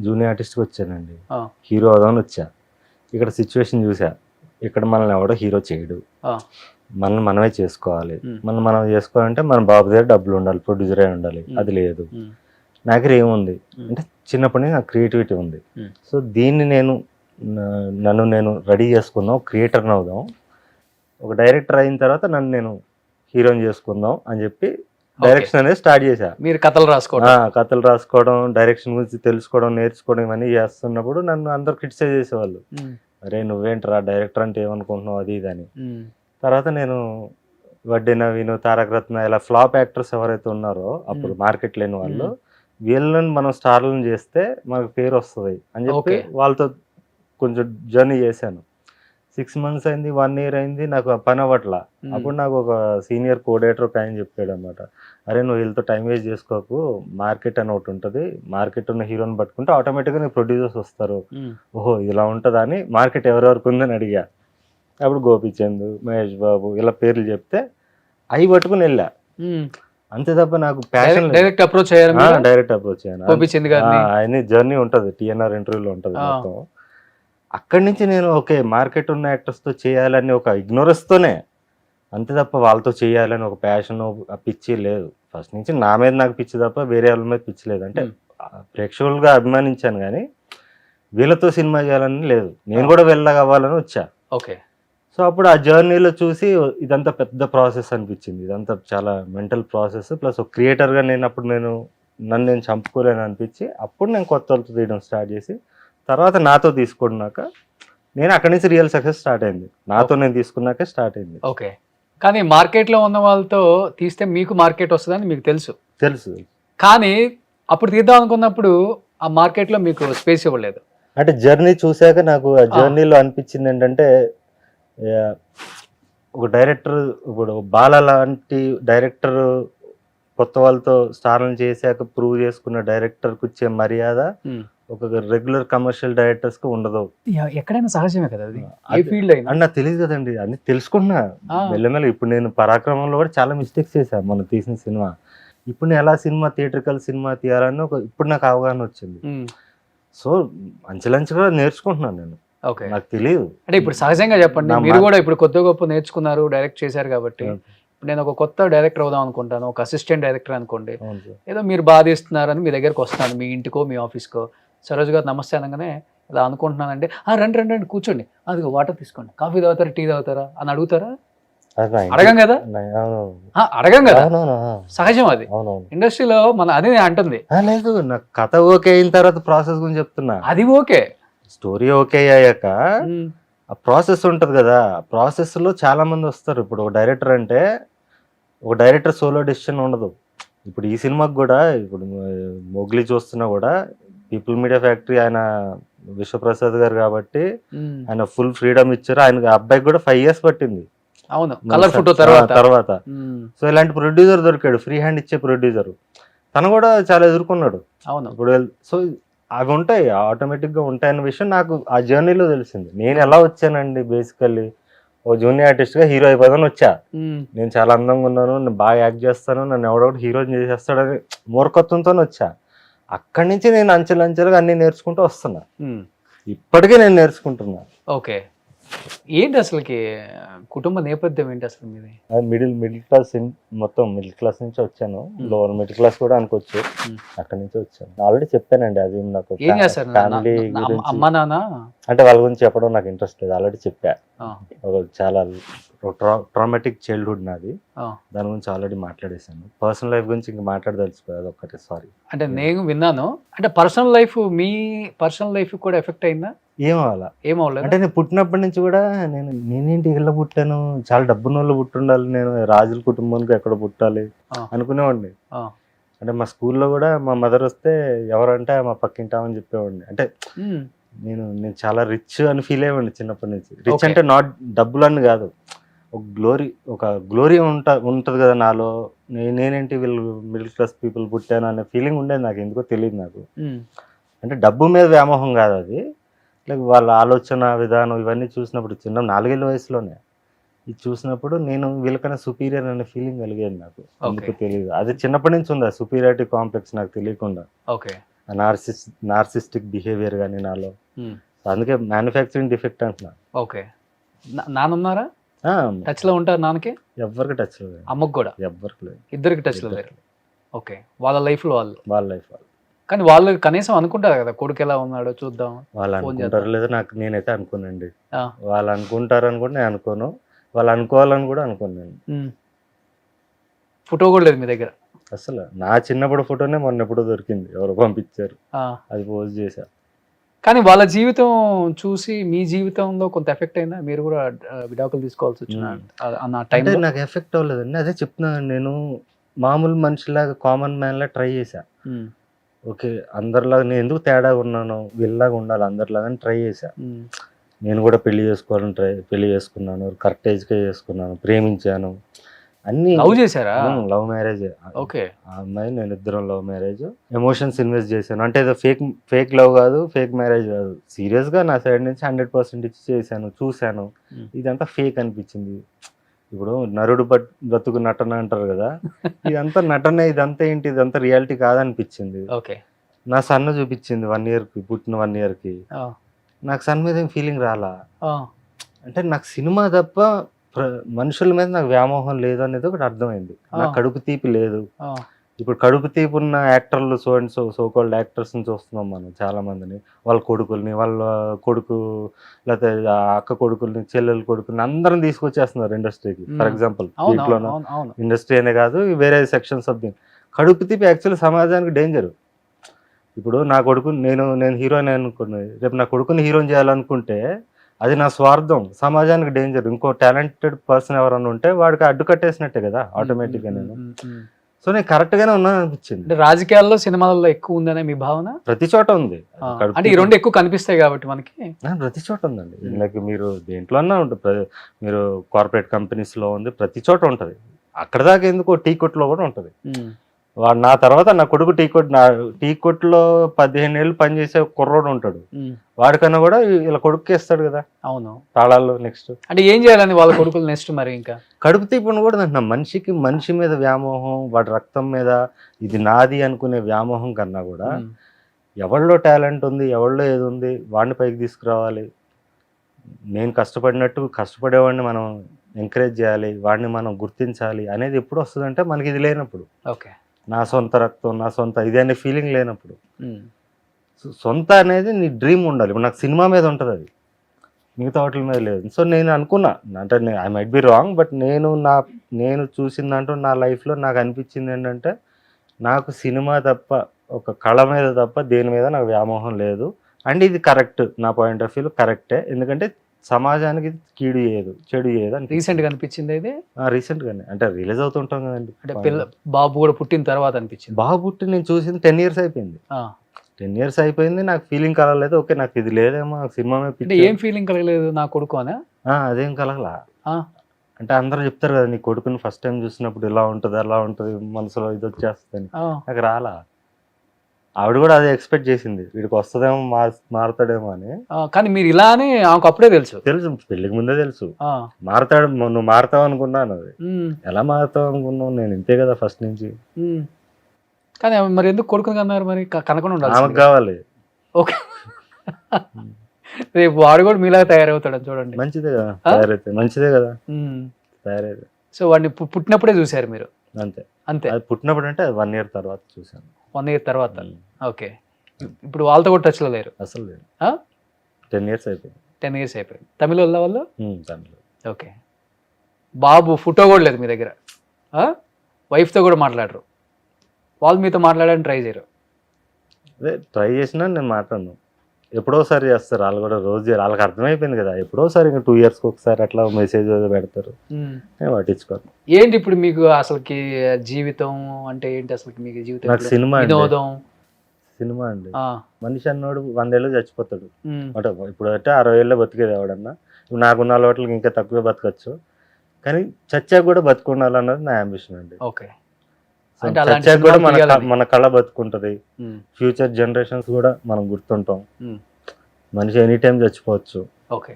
జూనియర్ ఆర్టిస్ట్కి వచ్చానండి, హీరో అవుదామని వచ్చా. ఇక్కడ సిచ్యువేషన్ చూసా, ఇక్కడ మనల్ని ఎవడో హీరో చేయడు, మనమే చేసుకోవాలి. మనం చేసుకోవాలంటే మన బాబు దగ్గర డబ్బులు ఉండాలి, ప్రొడ్యూసరే ఉండాలి. అది లేదు, నా దగ్గర ఏముంది అంటే చిన్నప్పటి నుంచి నాకు క్రియేటివిటీ ఉంది. సో దీన్ని నన్ను నేను రెడీ చేసుకుందాం, క్రియేటర్ని అవుదాం, ఒక డైరెక్టర్ అయిన తర్వాత నన్ను నేను హీరోని చేసుకుందాం అని చెప్పి డైరెక్షన్ అనేది స్టార్ట్ చేశా. మీరు కథలు రాసుకోవడం, డైరెక్షన్ గురించి తెలుసుకోవడం, నేర్చుకోవడం ఇవన్నీ చేస్తున్నప్పుడు నన్ను అందరు క్రిటిసైజ్ చేసేవాళ్ళు, అరే నువ్వేంట్రా డైరెక్టర్ అంటే ఏమనుకుంటున్నావు అది ఇది అని. తర్వాత నేను వడ్డీ నవీన్, తారక రత్న ఇలా ఫ్లాప్ యాక్టర్స్ ఎవరైతే ఉన్నారో అప్పుడు మార్కెట్ లేని వాళ్ళు, వీళ్ళని మనం స్టార్లను చేస్తే మనకు పేరు వస్తుంది అని చెప్పి వాళ్ళతో కొంచెం జర్నీ చేశాను. 6 months అయింది, 1 year అయింది, నాకు పని అవ్వట్లా. అప్పుడు నాకు ఒక సీనియర్ కోఆర్డినేటర్ ఒక ఆయన చెప్పాడు అనమాట, అరే నువ్వు వీళ్ళతో టైం వేస్ట్ చేసుకోకు, మార్కెట్ అని ఒకటి ఉంటుంది, మార్కెట్ ఉన్న హీరోని పట్టుకుంటే ఆటోమేటిక్గా నీకు ప్రొడ్యూసర్స్ వస్తారు. ఓహో ఇలా ఉంటుందా అని మార్కెట్ ఎవరెవరికి ఉందని అడిగా. అప్పుడు గోపీచంద్, మహేష్ బాబు ఇలా పేర్లు చెప్తే అవి పట్టుకుని వెళ్ళా. అంతే తప్ప నాకు ప్యాషన్ డైరెక్ట్ అప్రోచ్ అయ్యాను. ఆయన జర్నీ ఉంటుంది, టీఎన్ఆర్ ఇంటర్వ్యూలో ఉంటుంది మొత్తం. అక్కడి నుంచి నేను ఓకే మార్కెట్ ఉన్న యాక్టర్స్తో చేయాలని ఒక ఇగ్నోరెన్స్తోనే, అంతే తప్ప వాళ్ళతో చేయాలని ఒక ప్యాషన్ పిచ్చి లేదు. ఫస్ట్ నుంచి నా మీద నాకు పిచ్చి తప్ప వేరే వాళ్ళ మీద పిచ్చి లేదు. అంటే ప్రేక్షకులుగా అభిమానించాను కానీ వీళ్ళతో సినిమా చేయాలని లేదు. నేను కూడా వెళ్ళగవ్వాలని వచ్చా. ఓకే. సో అప్పుడు ఆ జర్నీలో చూసి ఇదంతా పెద్ద ప్రాసెస్ అనిపించింది, ఇదంతా చాలా మెంటల్ ప్రాసెస్, ప్లస్ ఒక క్రియేటర్గా నన్ను నేను చంపుకోలేను అనిపించి అప్పుడు నేను కొత్త వాళ్ళతో తీయడం స్టార్ట్ చేసి తర్వాత నాతో తీసుకున్నాక నేను అక్కడి నుంచి రియల్ సక్సెస్ స్టార్ట్ అయింది. నాతో నేను తీసుకున్నాకే స్టార్ట్ అయింది. ఓకే. కానీ మార్కెట్లో ఉన్న వాళ్ళతో తీస్తే మీకు మార్కెట్ వస్తుందని మీకు తెలుసు. కానీ అప్పుడు తీద్దాం అనుకున్నప్పుడు ఆ మార్కెట్లో మీకు స్పేస్ ఇవ్వలేదు. అంటే జర్నీ చూశాక నాకు ఆ జర్నీలో అనిపించింది ఏంటంటే, ఒక డైరెక్టర్ ఇప్పుడు బాల లాంటి డైరెక్టర్ కొత్త వాళ్ళతో స్టార్లను చేశాక ప్రూవ్ చేసుకున్న డైరెక్టర్కి వచ్చే మర్యాద ఒక రెగ్యులర్ కమర్షియల్ డైరెక్టర్స్ కి ఉండదు. ఎక్కడైనా సహజమే కదా అది, ఏ ఫీల్డ్ అయినా. అని నాకు తెలియదు కదండి, అన్ని తెలుసుకున్నా మెల్లమెల్ల. ఇప్పుడు నేను పరాక్రమంలో కూడా చాలా మిస్టేక్స్ చేశాను మనం తీసిన సినిమా. ఇప్పుడు నేను ఎలా థియేట్రికల్ సినిమా తీయాలని ఇప్పుడు నాకు అవగాహన వచ్చింది. సో అంచెలంచెగా నేర్చుకుంటున్నాను నేను. నాకు తెలియదు. అంటే ఇప్పుడు సహజంగా చెప్పండి, మీరు కూడా ఇప్పుడు కొద్ది గొప్ప నేర్చుకున్నారు, డైరెక్ట్ చేశారు కాబట్టి. నేను ఒక కొత్త డైరెక్టర్ అవుదాం అనుకుంటాను, ఒక అసిస్టెంట్ డైరెక్టర్ అనుకోండి, ఏదో మీరు బాధ ఇస్తున్నారని మీ దగ్గరకు వస్తాను, మీ ఇంటికో మీ ఆఫీస్కో, సరోజ్ గారు నమస్తే అనగానే ఇలా అనుకుంటున్నానంటే రండి కూర్చోండి, అది వాటర్ తీసుకోండి, కాఫీ తాగుతారా, టీ తాగుతారా అని అడుగుతారా? అడగం కదా. సహజం అది ఇండస్ట్రీలో. మన అదే అంటుంది. లేదు, నాకు కథ ఓకే అయిన తర్వాత ప్రాసెస్ గురించి చెప్తున్నా. అది ఓకే, స్టోరీ ఓకే అయ్యాక ఆ ప్రాసెస్ ఉంటుంది కదా, ఆ ప్రాసెస్ లో చాలా మంది వస్తారు. ఇప్పుడు ఒక డైరెక్టర్ అంటే ఒక డైరెక్టర్ సోలో డెసిషన్ ఉండదు. ఇప్పుడు ఈ సినిమాకి కూడా ఇప్పుడు మొగ్లీ చూస్తున్నా కూడా పీపుల్ మీడియా ఫ్యాక్టరీ ఆయన విశ్వప్రసాద్ గారు కాబట్టి ఆయన ఫుల్ ఫ్రీడమ్ ఇచ్చారు. ఆయన అబ్బాయికి కూడా 5 years పట్టింది. అవును, కలర్ ఫోటో తర్వాత. సో ఇలాంటి ప్రొడ్యూసర్ దొరికాడు, ఫ్రీ హ్యాండ్ ఇచ్చే ప్రొడ్యూసర్. తను కూడా చాలా ఎదుర్కొన్నాడు. అవును. ఇప్పుడు సో అవి ఉంటాయి, ఆటోమేటిక్ గా ఉంటాయన్న విషయం నాకు ఆ జర్నీలో తెలిసింది. నేను ఎలా వచ్చానండి, బేసికల్లీ ఓ జూనియర్ ఆర్టిస్ట్ గా హీరో అయిపోదాని వచ్చా. నేను చాలా అందంగా ఉన్నాను, నేను బాగా యాక్ట్ చేస్తాను, నన్ను ఎవడొకటి హీరో చేసేస్తాడని మూర్ఖత్వంతో వచ్చా. అక్కడి నుంచి నేను అంచెలంచెలుగా అన్ని నేర్చుకుంటూ వస్తున్నా. ఇప్పటికే నేను నేర్చుకుంటున్నా. ఓకే. ఏంటి అసలుకి కుటుంబ నేపథ్యం ఏంటి అసలు మీది? మిడిల్ క్లాస్, మొత్తం మిడిల్ క్లాస్ నుంచి వచ్చాను. లోవర్ మిడిల్ క్లాస్ కూడా అనుకోవచ్చు. అక్కడి నుంచి వచ్చాను. ఆల్రెడీ చెప్పానండి, అది నాకు ఫ్యామిలీ గురించి అమ్మా నాన్న అంటే వాళ్ళ గురించి చెప్పడం నాకు ఇంట్రెస్ట్ లేదు. ఆల్రెడీ చెప్పా, చాలా ట్రామాటిక్ చైల్డ్హుడ్ నాది. ఆ. దాని గురించి ఆల్రెడీ మాట్లాడేశాను. పర్సనల్ లైఫ్ గురించి ఇంకా మాట్లాడదలుచుకోదు ఒక్కటే, సారీ. అంటే నేను విన్నాను, అంటే పర్సనల్ లైఫ్, మీ పర్సనల్ లైఫ్ కూడా ఎఫెక్ట్ అయిందా? ఏమవ్వాలా ఏమవలేదు? అంటే నేను పుట్టినప్పటి నుంచి కూడా నేనేంటి ఇళ్ళ పుట్టాను, చాలా డబ్బున్న వాళ్ళు పుట్టుండాలి, నేను రాజుల కుటుంబానికి ఎక్కడ పుట్టాలి అనుకునేవాడిని. అంటే మా స్కూల్లో కూడా మా మదర్ వస్తే ఎవరంటే మా పక్కింటామని చెప్పేవాడిని. అంటే నేను చాలా రిచ్ అని ఫీల్ అయ్యేవాడిని చిన్నప్పటి నుంచి. రిచ్ అంటే నాట్ డబ్బులు అని కాదు, ఒక గ్లోరీ ఉంటుంది కదా నాలో. నేనేంటి వీళ్ళు మిడిల్ క్లాస్ పీపుల్ పుట్టాను అనే ఫీలింగ్ ఉండేది నాకు, ఎందుకో తెలియదు నాకు. అంటే డబ్బు మీద వ్యామోహం కాదు అది, లైక్ వాళ్ళ ఆలోచన విధానం ఇవన్నీ చూసినప్పుడు, చిన్న 4 ఏళ్ళ వయసులోనే ఇది చూసినప్పుడు నేను వీళ్ళకన్నా సుపీరియర్ అనే ఫీలింగ్ కలిగేది నాకు, ఎందుకు తెలియదు. అది చిన్నప్పటి నుంచి ఉంది, సుపీరియారిటీ కాంప్లెక్స్ నాకు తెలియకుండా. నార్సిస్టిక్ బిహేవియర్ కానీ నాలో, అందుకే మ్యానుఫ్యాక్చరింగ్ డిఫెక్ట్ అంటున్నా. ఓకే. నానున్నారా? టచ్ లో ఉంటారు నాన్నకి? ఎవరికి టచ్ లేదు, అమ్మకు కూడా ఎవరికి లేదు, ఇద్దరికి టచ్ లో లేరు. ఓకే. వాళ్ళ లైఫ్ లో వాళ్ళ లైఫ్ వాళ్ళు. కానీ వాళ్ళు కనీసం అనుకుంటారు కదా కొడుకు ఎలా ఉన్నాడో చూద్దాం, వాళ్ళు అనుకుంటారు లేదా నాకు, నేనైతే అనుకోనండి. వాళ్ళు అనుకుంటారు అని కూడా నేను అనుకోను, వాళ్ళు అనుకోవాలని కూడా అనుకోను నేను. ఫోటో కూడా లేదు మీ దగ్గర అసలు? నా చిన్నప్పుడు ఫోటోనే మొన్న ఎప్పుడో దొరికింది, ఎవరు పంపించారు, అది పోస్ట్ చేశా. కానీ వాళ్ళ జీవితం చూసి మీ జీవితంలో కొంత ఎఫెక్ట్ అయిందా? మీరు కూడా విడాకులు తీసుకోవాల్సి వచ్చిన అన్న టైం? నాకు ఎఫెక్ట్ అవ్వలేదండి, అదే చెప్తున్నాను. నేను మామూలు మనిషిలాగా, కామన్ మ్యాన్ లా ట్రై చేశా. ఓకే, అందరిలాగా నేను ఎందుకు తేడా ఉన్నాను, వీళ్ళలాగా ఉండాలి అందరిలాగా అని ట్రై చేశా. నేను కూడా పెళ్లి చేసుకున్నాను, కరెక్ట్ ఏజ్కే చేసుకున్నాను, ప్రేమించాను, అన్ని. లవ్ చేశారా? Love marriage. ఓకే. ఆ అమ్మాయి నేను ఇద్దరం లవ్ మ్యారేజ్. ఎమోషన్స్ ఇన్వెస్ట్ చేశాను, అంటే ఏదో ఫేక్ లవ్ కాదు, ఫేక్ మ్యారేజ్ కాదు, సీరియస్ గా నా సైడ్ నుంచి 100% ఇచ్చి చేశాను, చూశాను. ఇదంతా ఫేక్ అనిపించింది. ఇప్పుడు నరుడు బ్రతుకు నటన అంటారు కదా, ఇదంతా నటనే, ఇదంతా ఏంటి, ఇదంతా రియాలిటీ కాదనిపించింది. ఓకే. నా సన్న చూపించింది 1 year కి, పుట్టిన 1 year కి నాకు సన్ మీద ఏం ఫీలింగ్ రాలా. అంటే నాకు సినిమా తప్ప మనుషుల మీద నాకు వ్యామోహం లేదు అనేది ఒకటి అర్థమైంది. నాకు కడుపు తీపి లేదు. ఇప్పుడు కడుపు తీపి ఉన్న యాక్టర్లు, సో కాల్డ్ యాక్టర్స్ ని చూస్తున్నాం మనం చాలా మందిని, వాళ్ళ కొడుకుల్ని, వాళ్ళ కొడుకు లేకపోతే అక్క కొడుకుల్ని, చెల్లెల కొడుకుల్ని అందరం తీసుకొచ్చేస్తున్నారు ఇండస్ట్రీకి. ఫర్ ఎగ్జాంపుల్ దీంట్లో ఇండస్ట్రీ అనే కాదు, వేరే సెక్షన్స్ ఆఫ్ దింగ్. కడుపు తీపి యాక్చువల్లీ సమాజానికి డేంజర్. ఇప్పుడు నా కొడుకు, నేను హీరోయిన్ అనుకున్నా, రేపు నా కొడుకుని హీరోయిన్ చేయాలనుకుంటే అది నా స్వార్థం, సమాజానికి డేంజర్. ఇంకో టాలెంటెడ్ పర్సన్ ఎవరన్నా ఉంటే వాడికి అడ్డు కట్టేసినట్టే కదా ఆటోమేటిక్గా. నేను సో నేను కరెక్ట్ గానే ఉన్నాను అనిపించింది. రాజకీయాల్లో, సినిమాలలో ఎక్కువ ఉందనే మీ భావన? ప్రతి చోట ఉంది, అంటే ఈ రెండు ఎక్కువ కనిపిస్తాయి కాబట్టి మనకి. ప్రతి చోట ఉందండి. లైక్ మీరు దేంట్లో అన్నా ఉంటుంది, మీరు కార్పొరేట్ కంపెనీస్ లో ఉంది, ప్రతి చోట ఉంటది. అక్కడ దాకా ఎందుకు, టీ కొట్లో కూడా ఉంటది. వాడు నా తర్వాత నా కొడుకు టీ కొట్లో 15 ఏళ్ళు పనిచేసే కుర్రోడు ఉంటాడు, వాడికన్నా కూడా ఇలా కొడుకు ఇస్తాడు కదా. అవును, తాళాలు. నెక్స్ట్ అంటే ఏం చేయాలని వాళ్ళ కొడుకులు నెక్స్ట్ మరి ఇంకా కడుపు తీపని కూడా అంటున్నా. మనిషి మీద వ్యామోహం, వాడి రక్తం మీద ఇది నాది అనుకునే వ్యామోహం కన్నా కూడా ఎవరిలో టాలెంట్ ఉంది, ఎవరిలో ఏది ఉంది, వాడిని పైకి తీసుకురావాలి. నేను కష్టపడేవాడిని మనం ఎంకరేజ్ చేయాలి, వాడిని మనం గుర్తించాలి అనేది ఎప్పుడు వస్తుందంటే మనకి ఇది లేనప్పుడు. ఓకే. నా సొంత రక్తం, నా సొంత ఇది అనే ఫీలింగ్ లేనప్పుడు. సొంత అనేది నీ డ్రీమ్ ఉండాలి. ఇప్పుడు నాకు సినిమా మీద ఉంటుంది, అది మిగతా వాటి మీద లేదు. సో నేను అనుకున్నా, అంటే I might be wrong, but నేను చూసిన దాంట్లో నా లైఫ్లో నాకు అనిపించింది ఏంటంటే, నాకు సినిమా తప్ప, ఒక కళ మీద తప్ప దేని మీద నాకు వ్యామోహం లేదు. అండ్ ఇది కరెక్ట్, నా పాయింట్ ఆఫ్ వ్యూలో కరెక్టే. ఎందుకంటే సమాజానికి కీడు చేయదు, చెడు చేయదు అని రీసెంట్ గా అనిపించింది. ఇది రీసెంట్ గానే, అంటే రిలీజ్ అవుతుంటాం కదండి. అంటే బాబు కూడా పుట్టిన తర్వాత అనిపించింది. బాబు పుట్టి నేను చూసింది 10 years అయిపోయింది. 10 years అయిపోయింది, నాకు ఫీలింగ్ కలగలేదు. ఓకే, నాకు ఇది లేదేమో, సినిమా మీద ఏం ఫీలింగ్ కలగలేదు నా కొడుకు అని. అదేం కలగలా. అంటే అందరూ చెప్తారు కదా, నీ కొడుకుని ఫస్ట్ టైం చూసినప్పుడు ఇలా ఉంటుంది, అలా ఉంటుంది, మనసులో ఇది వచ్చేస్తుంది. నాకు రాలా. ఆవిడ కూడా అదే ఎక్స్పెక్ట్ చేసింది, వీడికి వస్తుందేమో, మారుతాడేమో అని. కానీ మీరు ఇలా అని ఆమెకు అప్పుడే తెలుసు? పెళ్లికి ముందే తెలుసు మారుతాడు. నువ్వు మారుతావు అనుకున్నాను. అది ఎలా మారుతావు అనుకున్నావు, నేను ఇంతే కదా ఫస్ట్ నుంచి. కానీ మరి ఎందుకు కొడుకుని కన్నారు? మరి కనకుండా ఉండాలి, ఆమెకు కావాలి. ఓకే. రేపు వాడు కూడా మీలాగా తయారవుతాడు చూడండి. మంచిదే కదా తయారైతే, మంచిదే కదా తయారైతే. సో వాడిని పుట్టినప్పుడే చూసారు మీరు? అంతే. అది పుట్టినప్పుడు అంటే 1 year తర్వాత చూసాను. 1 year తర్వాత. ఓకే. ఇప్పుడు వాళ్ళతో కూడా టచ్ లో లేరు? అసలు లేదు. 10 years అయిపోయింది. 10 years అయిపోయింది. తమిళ వాళ్ళు? తమిళ. ఓకే. బాబు ఫోటో కూడా లేదు మీ దగ్గర, వైఫ్తో కూడా మాట్లాడరు, వాళ్ళు మీతో మాట్లాడడానికి ట్రై చేయరు. అదే ట్రై చేసినా నేను మాట్లాడను, ఎప్పుడోసారి చేస్తారు వాళ్ళు కూడా, రోజు చేయరు. వాళ్ళకి అర్థమైపోయింది కదా, ఎప్పుడోసారి ఇంకా 2 yearsకి ఒకసారి అట్లా మెసేజ్ పెడతారు, నేను పట్టించుకోను. ఏంటి ఇప్పుడు మీకు అసలుకి జీవితం అంటే ఏంటి అసలు మీకు జీవితం? నాకు సినిమా అండి, వినోదం. సినిమా అండి. ఆ, మనిషి అన్నోడు 100 ఏళ్ళు చచ్చిపోతాడు ఉమ్, అంటే, ఇప్పుడు అంటే 60 ఏళ్ళు బతికేది ఎవడన్నా, ఇప్పుడు నాకున్న అలవాట్లకి ఇంకా తక్కువే బతకచ్చు, కానీ చచ్చాక కూడా బతుకుండాలన్నది నా అంబిషన్ అండి. ఓకే. సో అంటే అలాంటి చచ్చాక కూడా సినిమాలు తీయాలని. మన కళ బతుకుంటది, ఉమ్, ఫ్యూచర్ జనరేషన్స్ కూడా మనం గుర్తుంటాం, ఉమ్, మనిషి ఎనీ టైం చచ్చిపోవచ్చు ఓకే.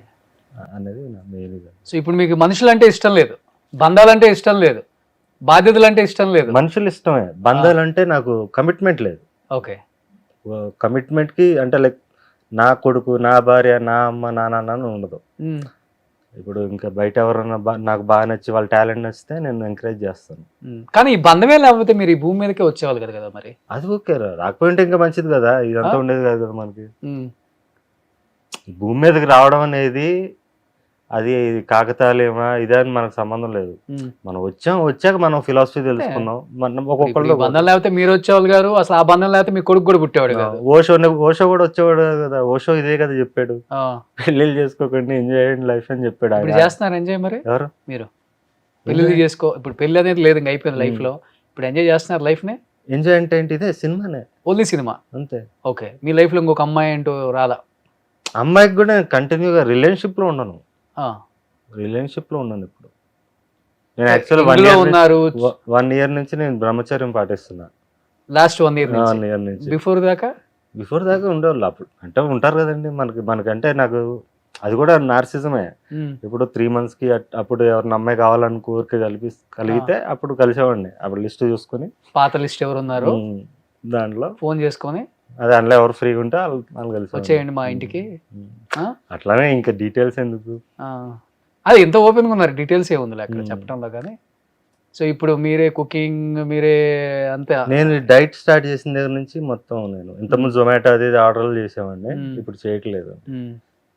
అనేది నా మెయిన్. సో ఇప్పుడు మీకు మనుషులు అంటే ఇష్టం లేదు, బంధాలంటే ఇష్టం లేదు, బాధ్యతలు అంటే ఇష్టం లేదు. మనుషులు ఇష్టమే, బంధాలు అంటే నాకు కమిట్మెంట్ లేదు. ఓకే. కమిట్మెంట్ కి అంటే లైక్ నా కొడుకు, నా భార్య, నా అమ్మ, నా నాన్న అని ఉండదు. ఉమ్, ఇప్పుడు ఇంకా బయట ఎవరన్నా నాకు బాగా నచ్చి వాళ్ళ టాలెంట్ నచ్చితే నేను ఎంకరేజ్ చేస్తాను. ఉమ్. కానీ ఈ బంధమే లేకపోతే మీరు ఈ భూమి మీదకే వచ్చేవాళ్ళు కదా కదా మరి. అది ఓకే రాకపోయింటే ఇంకా మంచిది కదా, ఇదంతా ఉండేది కాదు కదా మనకి. ఉమ్, ఈ భూమి మీదకి రావడం అనేది అది కాకతాళీయమా ఇదే అని మనకు సంబంధం లేదు. ఉమ్. మనం వచ్చాక మనం ఫిలాసఫీ తెలుసుకున్నాం. మనం ఇప్పుడు ఈ ఒక్కొక్కళ్ళు బంధం లేకపోతే మీరు వచ్చేవాళ్ళు గారు, అసలు ఆ బంధం లేకపోతే మీ కొడుకు కూడా పుట్టేవాడు కాదు. ఓషో కూడా వచ్చేవాడు కదా, ఓషో ఇదే కదా చెప్పాడు, ఆ, పెళ్ళిళ్ళు చేసుకోకండి, ఎంజాయ్ చేయండి లైఫ్ అని చెప్పాడు ఇప్పుడు ఆయన. చేస్తున్నారు ఎంజాయ్ మరి ఎవరు మీరు? పెళ్లి చేసుకో, ఇప్పుడు పెళ్లి అనేది లేదు ఇంకా అయిపోయింది లైఫ్ లో, ఇప్పుడు ఎంజాయ్ చేస్తున్నారు లైఫ్ ని. ఎంజాయ్ అంటే ఏంటి, ఇదే సినిమానే, ఓన్లీ సినిమా అంతే. ఓకే. మీ లైఫ్ లో ఇంకొక అమ్మాయి అంటూ రాలా? అమ్మాయికి కూడా నేను కంటిన్యూగా రిలేషన్షిప్ లో ఉన్నాను, ఆ, రిలేషన్షిప్ లో ఉన్నాను ఇప్పుడు. నేను యాక్చువల్ ఇందులో ఉన్నారు 1 year నుంచి నేను బ్రహ్మచర్యం పాటిస్తున్నా. లాస్ట్ 1 year 1 year నుంచి. బిఫోర్ దాకా బిఫోర్ దాకా ఉండేవాళ్ళు అప్పుడు, అంటే ఉంటారు కదండి మనకంటే నాకు అది కూడా నార్సిజమే. ఉమ్, ఇప్పుడు 3 months కి అప్పుడు ఎవరిని అమ్మాయి కావాలని కోరిక కలిగితే అప్పుడు కలిసేవాడిని, అప్పుడు లిస్ట్ చూసుకుని పాత లిస్ట్ ఎవరు ఉన్నారు దాంట్లో ఫోన్ చేసుకొని అదే అందులో ఎవరు ఫ్రీగా ఉంటే వాళ్ళు కలిసి వచ్చేయండి మా ఇంటికి. ఆ? అట్లానే ఇంకా డీటెయిల్స్ ఎందుకు. ఆ, అది ఎంత ఓపెన్గా ఉన్నారు, డీటెయిల్స్ ఏముంది అక్కడ చెప్పడంలో కానీ. సో ఇప్పుడు మీరే కుకింగ్ మీరే అంతే? నేను డైట్ స్టార్ట్ చేసిన దగ్గర నుంచి మొత్తం నేను ఇంతకుముందు జొమాటో అది ఆర్డర్లు చేసేవాడిని, ఇప్పుడు చేయట్లేదు.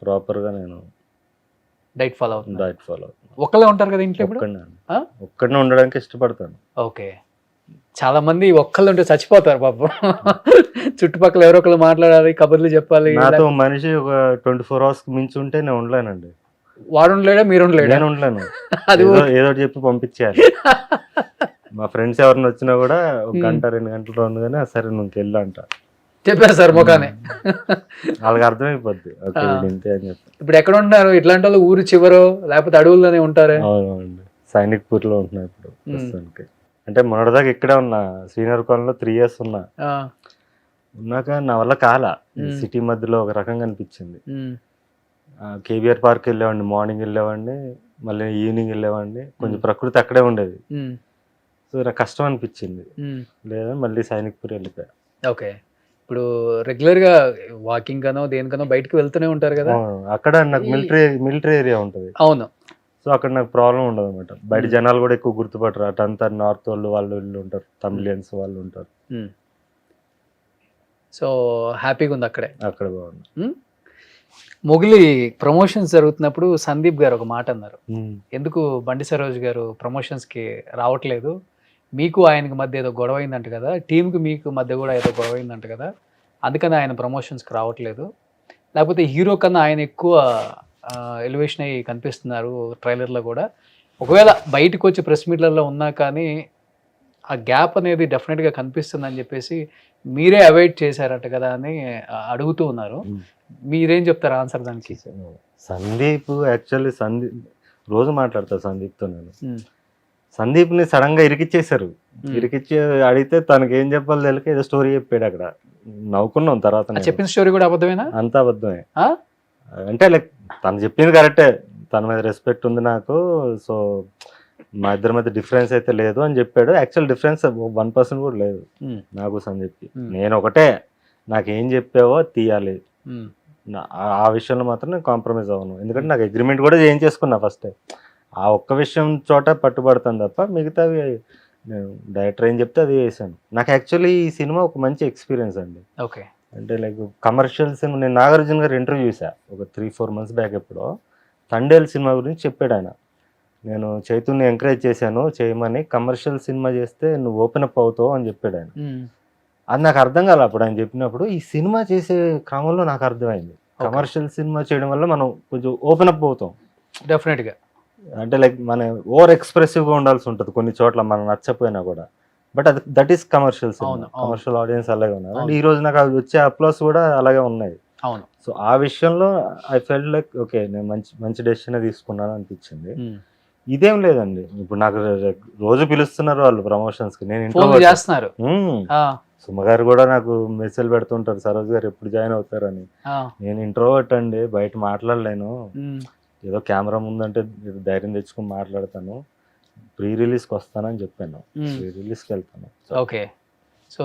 ప్రాపర్గా నేను డైట్ ఫాలో అవుతుంది. డైట్ ఫాలో అవుతాను. ఒక్కళ్ళే ఉంటారు కదా ఇంట్లో ఇప్పుడు? ఒక్కడనే ఉండడానికి ఇష్టపడతాను. ఓకే. చాలా మంది ఒక్కళ్ళు ఉంటే చచ్చిపోతారు పాపం. చుట్టుపక్కల ఎవరో ఒకళ్ళు మాట్లాడాలి, కబుర్లు చెప్పాలి. నాతో మనిషి ఒక 24 hours మించి ఉంటే నేను ఉండలేనండి. వాడు ఉండలేడా మీరు ఉండలేడా? నేను ఉండలేను, అది ఏదో చెప్పి పంపించేయాలి. మా ఫ్రెండ్స్ ఎవరిని వచ్చినా కూడా 1 గంట 2 గంటలు ఉండగానే సరే నువ్వు వెళ్ళు అంట చెప్పారు సార్ ముఖానే. వాళ్ళకి అర్థమైపోద్ది ఓకే ఇంతే అని చెప్పి. ఇప్పుడు ఎక్కడ ఉన్నారు ఇట్లాంటి వాళ్ళు? ఊరు చివరో లేకపోతే అడవుల్లోనే ఉంటారే? అవునండి, సైనిక్పూర్లో ఉంటున్నా ఇప్పుడు ప్రస్తుతానికి. అంటే మొన్నటిదాకా ఇక్కడే ఉన్నా, శ్రీనగర్ 3 years ఉన్నా. ఉన్నాక నా వల్ల కాలా, సిటీ మధ్యలో ఒక రకంగా అనిపించింది. కేబీఆర్ పార్క్ వెళ్ళేవాడిని, మార్నింగ్ వెళ్ళేవాడిని, మళ్ళీ ఈవినింగ్ వెళ్ళేవాడిని, కొంచెం ప్రకృతి అక్కడే ఉండేది. సో నాకు కష్టం అనిపించింది, లేదా మళ్ళీ సైనిక్పూర్ వెళ్ళిపోయా. ఓకే. ఇప్పుడు రెగ్యులర్ గా వాకింగ్ గానో దేనికనో బయటకు వెళ్తూనే ఉంటారు కదా? అక్కడ నాకు మిలిటరీ ఏరియా ఉంటుంది. అవును. సో అక్కడ నాకు ప్రాబ్లం ఉండదు అనమాట. బయట జనాలు కూడా ఎక్కువ గుర్తుపట్టరు, అటంతా నార్త్ వాళ్ళు వీళ్ళు ఉంటారు, తమిళియన్స్ వాళ్ళు ఉంటారు. సో హ్యాపీగా ఉంది అక్కడే. అక్కడ బాగుంది. మొగిలి ప్రమోషన్స్ జరుగుతున్నప్పుడు సందీప్ గారు ఒక మాట అన్నారు, ఎందుకు బండి సరోజ్ గారు ప్రమోషన్స్ కి రావట్లేదు, మీకు ఆయనకి మధ్య ఏదో గొడవ అయిందంట కదా, టీంకి మీకు మధ్య కూడా ఏదో గొడవ అయిందంట కదా, అందుకని ఆయన ప్రమోషన్స్కి రావట్లేదు, లేకపోతే హీరో కన్నా ఆయన ఎక్కువ ఎలివేషన్ అయ్యి కనిపిస్తున్నారు ట్రైలర్లో కూడా, ఒకవేళ బయటకు వచ్చి ప్రెస్ మీట్లలో ఉన్నా కానీ ఆ గ్యాప్ అనేది డెఫినెట్గా కనిపిస్తుందని చెప్పేసి మీరే అవాయిడ్ చేశారట కదా అని అడుగుతూ ఉన్నారు. మీరేం చెప్తారు ఆన్సర్ దానికి? సందీప్ యాక్చువల్లీ రోజు మాట్లాడతారు సందీప్తో నేను. సందీప్ని సడన్ గా ఇరికిచ్చేశారు, ఇరికిచ్చి అడిగితే తనకి ఏం చెప్పాలో తెలియక ఏదో స్టోరీ చెప్పాడు. అక్కడ నవ్వుకున్నాం తర్వాత. చెప్పిన స్టోరీ కూడా అబద్ధమేనా? అంతా అబద్ధమే. అంటే లైక్ తను చెప్పింది కరెక్టే, తన మీద రెస్పెక్ట్ ఉంది నాకు, సో మా ఇద్దరి మధ్య డిఫరెన్స్ అయితే లేదు అని చెప్పాడు. యాక్చువల్ డిఫరెన్స్ 1% కూడా లేదు నాకు సందీప్కి. నేను ఒకటే, నాకేం చెప్పావో తీయాలి, ఆ విషయంలో మాత్రం నేను కాంప్రమైజ్ అవ్వను. ఎందుకంటే నాకు అగ్రిమెంట్ కూడా ఏం చేసుకున్నా ఫస్ట్, ఆ ఒక్క విషయం చోట పట్టుబడతాను తప్ప మిగతావి నేను డైరెక్టర్ ఏం చెప్తే అది చేశాను. నాకు యాక్చువల్లీ ఈ సినిమా ఒక మంచి ఎక్స్పీరియన్స్ అండి. ఓకే. అంటే లైక్ కమర్షియల్ సినిమా. నేను నాగార్జున గారు ఇంటర్వ్యూ చేశా ఒక 3-4 months బ్యాక్ ఎప్పుడో. తండేల్ సినిమా గురించి చెప్పాడు ఆయన. నేను చైతన్య ఎంకరేజ్ చేశాను చేయమని, కమర్షియల్ సినిమా చేస్తే నువ్వు ఓపెన్ అప్ అవుతావు అని చెప్పాడు ఆయన. అది నాకు అర్థం కాలే అప్పుడు ఆయన చెప్పినప్పుడు. ఈ సినిమా చేసే క్రమంలో నాకు అర్థమైంది, కమర్షియల్ సినిమా చేయడం వల్ల మనం కొంచెం ఓపెన్ అప్ అవుతాం డెఫినెట్గా. అంటే లైక్ మన ఓవర్ ఎక్స్ప్రెసివ్గా ఉండాల్సి ఉంటుంది కొన్ని చోట్ల మనం నచ్చపోయినా కూడా. బట్ అది దట్ ఈస్ కమర్షియల్ సినిమా, అవును, అవును. కమర్షియల్ ఆడియన్స్ అలాగే ఉన్నారు. అవును. అండ్ ఈ రోజు నాకు అవి వచ్చే అప్లాస్ కూడా అలాగే ఉన్నాయి. అవును. సో ఆ విషయంలో ఐ ఫెల్ట్ లైక్ ఓకే, నేను మంచి డెసిషన్ తీసుకున్నాను అనిపించింది. ఇదేం లేదండి, ఇప్పుడు నాకు రోజు పిలుస్తున్నారు వాళ్ళు ప్రమోషన్స్కి, నేను ఇంట్లో ఫోన్ చేస్తున్నారు. సుమ గారు కూడా నాకు మెసేజ్ పెడుతుంటారు, సరోజ్ గారు ఎప్పుడు జాయిన్ అవుతారని. నేను ఇంట్రోవర్ట్ అండి, బయట మాట్లాడలేను, ఏదో కెమెరా ముందంటే ధైర్యం తెచ్చుకొని మాట్లాడతాను, ప్రీ రిలీజ్కి వస్తానని చెప్పాను. ప్రీ రిలీజ్కి వెళ్తాను. ఓకే, సో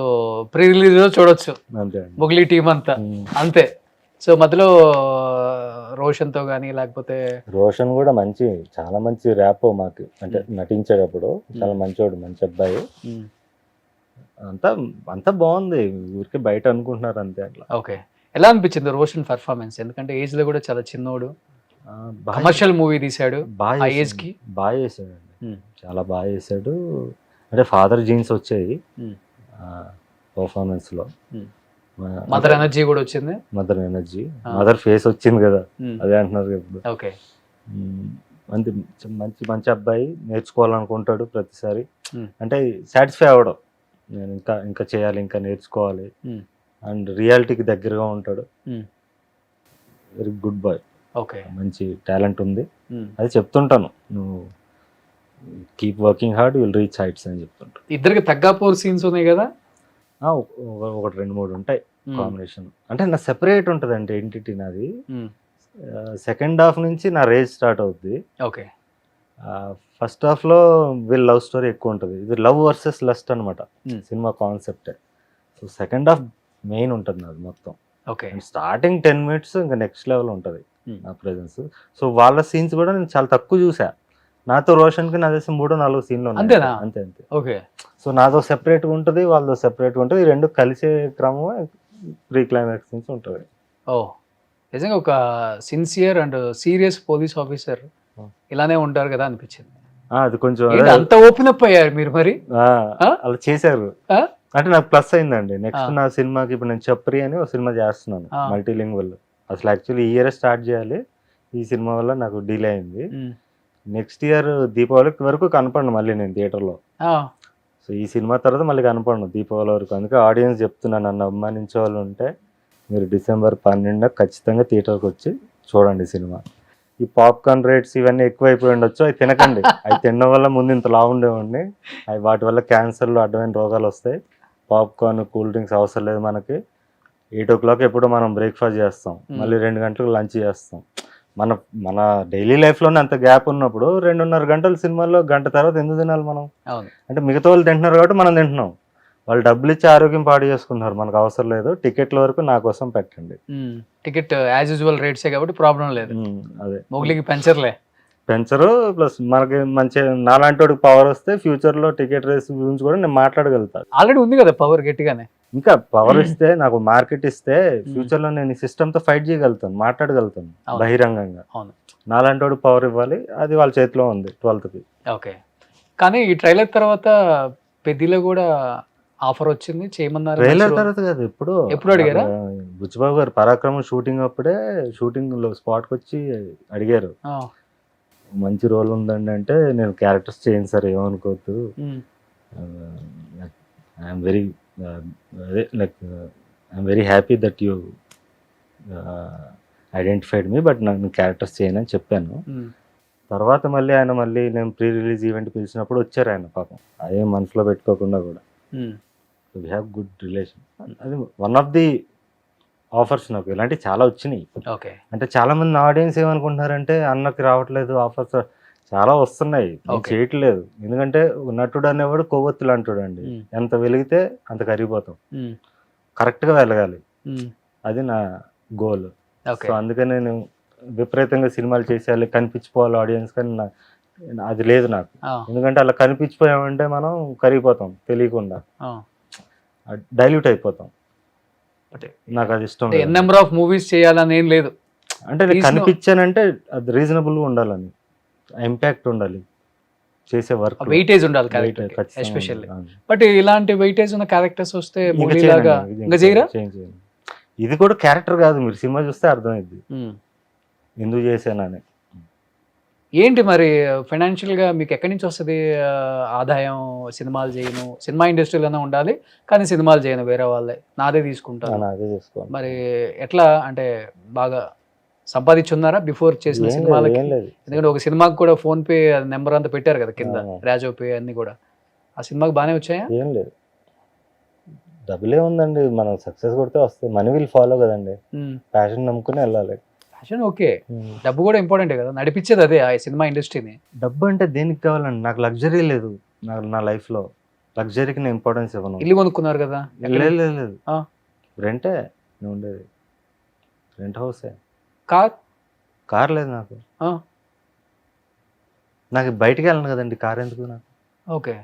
ప్రీ రిలీజ్ చూడొచ్చు అంతే అండి. మొగిలి టీం అంతా అంతే. సో మధ్యలో రోషన్తో కానీ లేకపోతే రోషన్ కూడా చాలా మంచి ర్యాప్ మాకు, అంటే నటించేటప్పుడు చాలా మంచోడు, మంచి అబ్బాయి. అంతా బాగుంది, ఊరికే బయట అనుకుంటున్నారు అంతే అట్లా. ఓకే, ఎలా అనిపించింది రోషన్ పర్ఫార్మెన్స్? ఎందుకంటే ఏజ్ లో కూడా చాలా చిన్నోడు, కమర్షియల్ మూవీ తీశాడు, ఆ ఏజ్ కి బాగా చేశాడు అండి, చాలా బాగా చేశాడు. అంటే ఫాదర్ జీన్స్ వచ్చాయి పర్ఫార్మెన్స్ లో. మదర్ ఎనర్జీ కూడా వచ్చింది, మదర్ ఫేస్ వచ్చింది కదా, అదే అంటున్నారు ఇప్పుడు. ఓకే, మంచి అబ్బాయి, నేర్చుకోవాలనుకుంటాడు ప్రతిసారి. అంటే సాటిస్ఫై అవ్వడం, నేను ఇంకా చేయాలి, ఇంకా నేర్చుకోవాలి, అండ్ రియాలిటీకి దగ్గరగా ఉంటాడు. Very good boy. ఓకే, మంచి టాలెంట్ ఉంది, అది చెప్తుంటాను. నువ్వు keep working hard, will reach heights అని చెప్తుంటాను. ఇద్దరికి తగ్గాపోర్ సీన్స్ ఉన్నాయి కదా, ఒకటి 2-3 ఉంటాయి కాంబినేషన్. అంటే నా సెపరేట్ ఉంటుంది అంటే ఎంటిటీ నాది. సెకండ్ హాఫ్ నుంచి నా రేజ్ స్టార్ట్ అవుద్ది. ఓకే, ఫస్ట్ హాఫ్ లో వీళ్ళ లవ్ స్టోరీ ఎక్కువ ఉంటుంది. ఇది లవ్ వర్సెస్ లస్ట్ అనమాట cinema concept. So second half main ఉంటుంది నాది మొత్తం. ఓకే, స్టార్టింగ్ 10 minutes ఇంకా నెక్స్ట్ లెవెల్ ఉంటుంది నా ప్రెజెన్స్. సో వాళ్ళ సీన్స్ కూడా నేను చాలా తక్కువ చూసా. నాతో రోషన్కి నా తెలిసి 3-4 సీన్లు ఉన్నాయి అంతే. ఓకే, సో నాతో సెపరేట్గా ఉంటుంది, వాళ్ళతో సెపరేట్గా ఉంటుంది, ఈ రెండు కలిసే క్రమం ప్రీ క్లైమాక్స్ సీన్స్ ఉంటుంది. ఓ నిజంగా ఒక sincere and serious police officer ఇలానే ఉంటారు కదా అనిపించింది. అది కొంచెం అంత ఓపెన్ అప్ అయ్యారు మీరు మరి, అలా చేశారు అంటే నాకు ప్లస్ అయిందండి. నెక్స్ట్ నా సినిమాకి ఇప్పుడు నేను చప్రి అని ఒక సినిమా చేస్తున్నాను మల్టీలింగ్వల్. అసలు యాక్చువల్లీ ఈ ఇయర్ స్టార్ట్ చేయాలి, ఈ సినిమా వల్ల నాకు డిలే అయింది. నెక్స్ట్ ఇయర్ దీపావళికి వరకు కనపడను మళ్ళీ నేను థియేటర్లో. సో ఈ సినిమా తర్వాత మళ్ళీ కనపడను దీపావళి వరకు. అందుకే ఆడియన్స్ చెప్తున్నాను, నన్ను అభిమానించే వాళ్ళు ఉంటే మీరు December 12 ఖచ్చితంగా థియేటర్కి వచ్చి చూడండి సినిమా. ఈ పాప్కార్న్ రేట్స్ ఇవన్నీ ఎక్కువైపోయి ఉండొచ్చు, అవి తినకండి. అవి తినడం వల్ల ముందు ఇంత లావు ఉండేవండి, అవి వాటి వల్ల క్యాన్సర్లు అడ్డమైన రోగాలు వస్తాయి. పాప్కార్న్, కూల్ డ్రింక్స్ అవసరం లేదు మనకి. 8 o'clock ఎప్పుడు మనం బ్రేక్ఫాస్ట్ చేస్తాం, మళ్ళీ 2 గంటలకు లంచ్ చేస్తాం. మన డైలీ లైఫ్లోనే అంత గ్యాప్ ఉన్నప్పుడు 2.5 గంటల సినిమాల్లో గంట తర్వాత ఎందుకు తినాలి మనం? అంటే మిగతా వాళ్ళు తింటున్నారు కాబట్టి మనం తింటున్నాం. వాళ్ళు డబ్బులు ఇచ్చి ఆరోగ్యం పాడు చేసుకుంటున్నారు, మనకు అవసరం లేదు. టికెట్ల వరకు నా కోసం పెట్టండి. టికెట్ యాజ్ యూజువల్ రేట్సే కాబట్టి ప్రాబ్లం లేదు. అదే మొగిలికి పెంచరు, ప్లస్ మనకి మంచి నాలాంటి వాడికి పవర్ వస్తే ఫ్యూచర్లో టికెట్ రేస్ గురించి కూడా నేను మాట్లాడగలుగుతాను. ఆల్రెడీ ఉంది కదా పవర్ గట్టిగానే. ఇంకా పవర్ ఇస్తే, నాకు మార్కెట్ ఇస్తే ఫ్యూచర్లో నేను ఈ సిస్టమ్తో ఫైట్ చేయగలుగుతాను, మాట్లాడగలుగుతాను బహిరంగంగా. నాలాంటి వాడికి పవర్ ఇవ్వాలి, అది వాళ్ళ చేతిలో ఉంది 12th. ఓకే, కానీ ఈ ట్రైలర్ తర్వాత పెద్దిలో కూడా ఆఫర్ వచ్చింది చేయమన్నారు. ట్రైలర్ తర్వాత కాదు, ఎప్పుడు అడిగారా? బుచ్చిబాబు గారు పరాక్రమం షూటింగ్ అప్పుడే షూటింగ్ లో స్పాట్కి వచ్చి అడిగారు, మంచి రోల్ ఉందండి అంటే. నేను క్యారెక్టర్స్ చేయను సార్, ఏమనుకోవద్దు, I'm very happy that you identified me, but నేను క్యారెక్టర్స్ చేయను అని చెప్పాను. తర్వాత మళ్ళీ నేను ప్రీ రిలీజ్ ఈవెంట్ పిలిచినప్పుడు వచ్చారు ఆయన, పాపం అదేం మనసులో పెట్టుకోకుండా కూడా. We have good relation. అది వన్ ఆఫ్ ది ఆఫర్స్. నాకు ఇలాంటివి చాలా వచ్చినాయి. అంటే చాలా మంది ఆడియన్స్ ఏమనుకుంటున్నారంటే అన్నకి రావట్లేదు ఆఫర్స్, చాలా వస్తున్నాయి, చేయట్లేదు. ఎందుకంటే నటుడు అనేవాడు కొవ్వొత్తులు అంటాడండి, ఎంత వెలిగితే అంత కరిగిపోతాం. కరెక్ట్గా వెలగాలి, అది నా గోల్. సో అందుకని నేను విపరీతంగా సినిమాలు చేసేయాలి, కనిపించిపోవాలి ఆడియన్స్, కానీ అది లేదు నాకు. ఎందుకంటే అలా కనిపించిపోయామంటే మనం కరిగిపోతాం, తెలియకుండా డైల్యూట్ అయిపోతాం. నాకు అది ఇష్టం. నెంబర్ ఆఫ్ మూవీస్ చేయాలని ఏం లేదు, అంటే నేను కనిపించానంటే అది రీజనబుల్గా ఉండాలని. ఇంపాక్ట్ ఉండాలి చేసే వర్క్, వెయిటేజ్ ఉండాలి క్యారెక్టర్ ఎస్పెషల్లీ. బట్ ఇలాంటి వెయిటేజ్ ఉన్న క్యారెక్టర్స్ వస్తే మూవీ లాగా ఇంకా చేయరా? ఇది కూడా క్యారెక్టర్ కాదు, మీరు సినిమా చూస్తే అర్థమైంది ఎందుకు చేశానని. ఏంటి మరి ఫైనాన్షియల్ గా మీకు ఎక్కడి నుంచి వస్తుంది ఆదాయం? సినిమాలు చేయను, సినిమా ఇండస్ట్రీలోనే ఉండాలి కానీ సినిమాలు చేయను, వేరే వాళ్ళే నాదే తీసుకుంటాను. అదే చేసుకోవాలి. మరి ఎట్లా అంటే బాగా సంపాదించున్నారా బిఫోర్ చేసిన సినిమాలకి? ఎందుకంటే ఒక సినిమాకి కూడా ఫోన్ పే నెంబర్ అంతా పెట్టారు కదా కింద, రాజో పే అన్ని కూడా. ఆ సినిమాకి బాగానే వచ్చాయా? ఏం లేదు, డబ్బులే ఉందండి, మనం సక్సెస్ కొడితే వస్తాయి. మనీ విల్ ఫాలో కదండి, ప్యాషన్ నమ్ముకుని వెళ్ళాలి. ఫ్యాషన్ ఓకే, డబ్బు కూడా ఇంపార్టెంటే కదా, నడిపించేది అదే ఆ సినిమా ఇండస్ట్రీని. డబ్బు అంటే దేనికి కావాలండి? నాకు లగ్జరీ లేదు, నా లైఫ్ లో లగ్జరీకి నేను ఇంపార్టెన్స్ ఇవ్వను. ఇల్లు కొనుక్కున్నారు కదా? లేదు, రెంటే నేను ఉండేది, రెంట్ హౌసే. కార్ లేదు నాకు. నాకు బయటికి వెళ్ళను కదండి, కార్ ఎందుకు నాకు? ఓకే,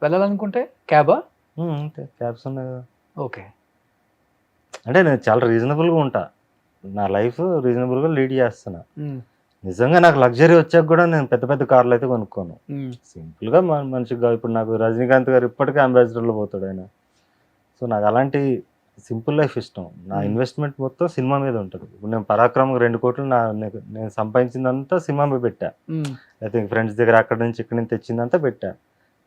వెళ్ళాలనుకుంటే క్యాబా? అంతే, క్యాబ్స్ ఉన్నాయి కదా. ఓకే, అంటే నేను చాలా రీజనబుల్గా ఉంటా, నా లైఫ్ రీజనబుల్గా లీడ్ చేస్తున్నా. నిజంగా నాకు లగ్జరీ వచ్చాక కూడా నేను పెద్ద పెద్ద కార్లు అయితే కొనుక్కోను, సింపుల్గా మంచిగా. ఇప్పుడు నాకు రజనీకాంత్ గారు ఇప్పటికే అంబాసిడర్లో పోతాడు ఆయన. సో నాకు అలాంటి సింపుల్ లైఫ్ ఇష్టం. నా ఇన్వెస్ట్మెంట్ మొత్తం సినిమా మీద ఉంటుంది. ఇప్పుడు నేను పరాక్రమం 2 కోట్లు నేను సంపాదించిందంతా సినిమా మీద పెట్టా. అయితే ఫ్రెండ్స్ దగ్గర అక్కడి నుంచి ఇక్కడి నుంచి తెచ్చిందంతా పెట్టా,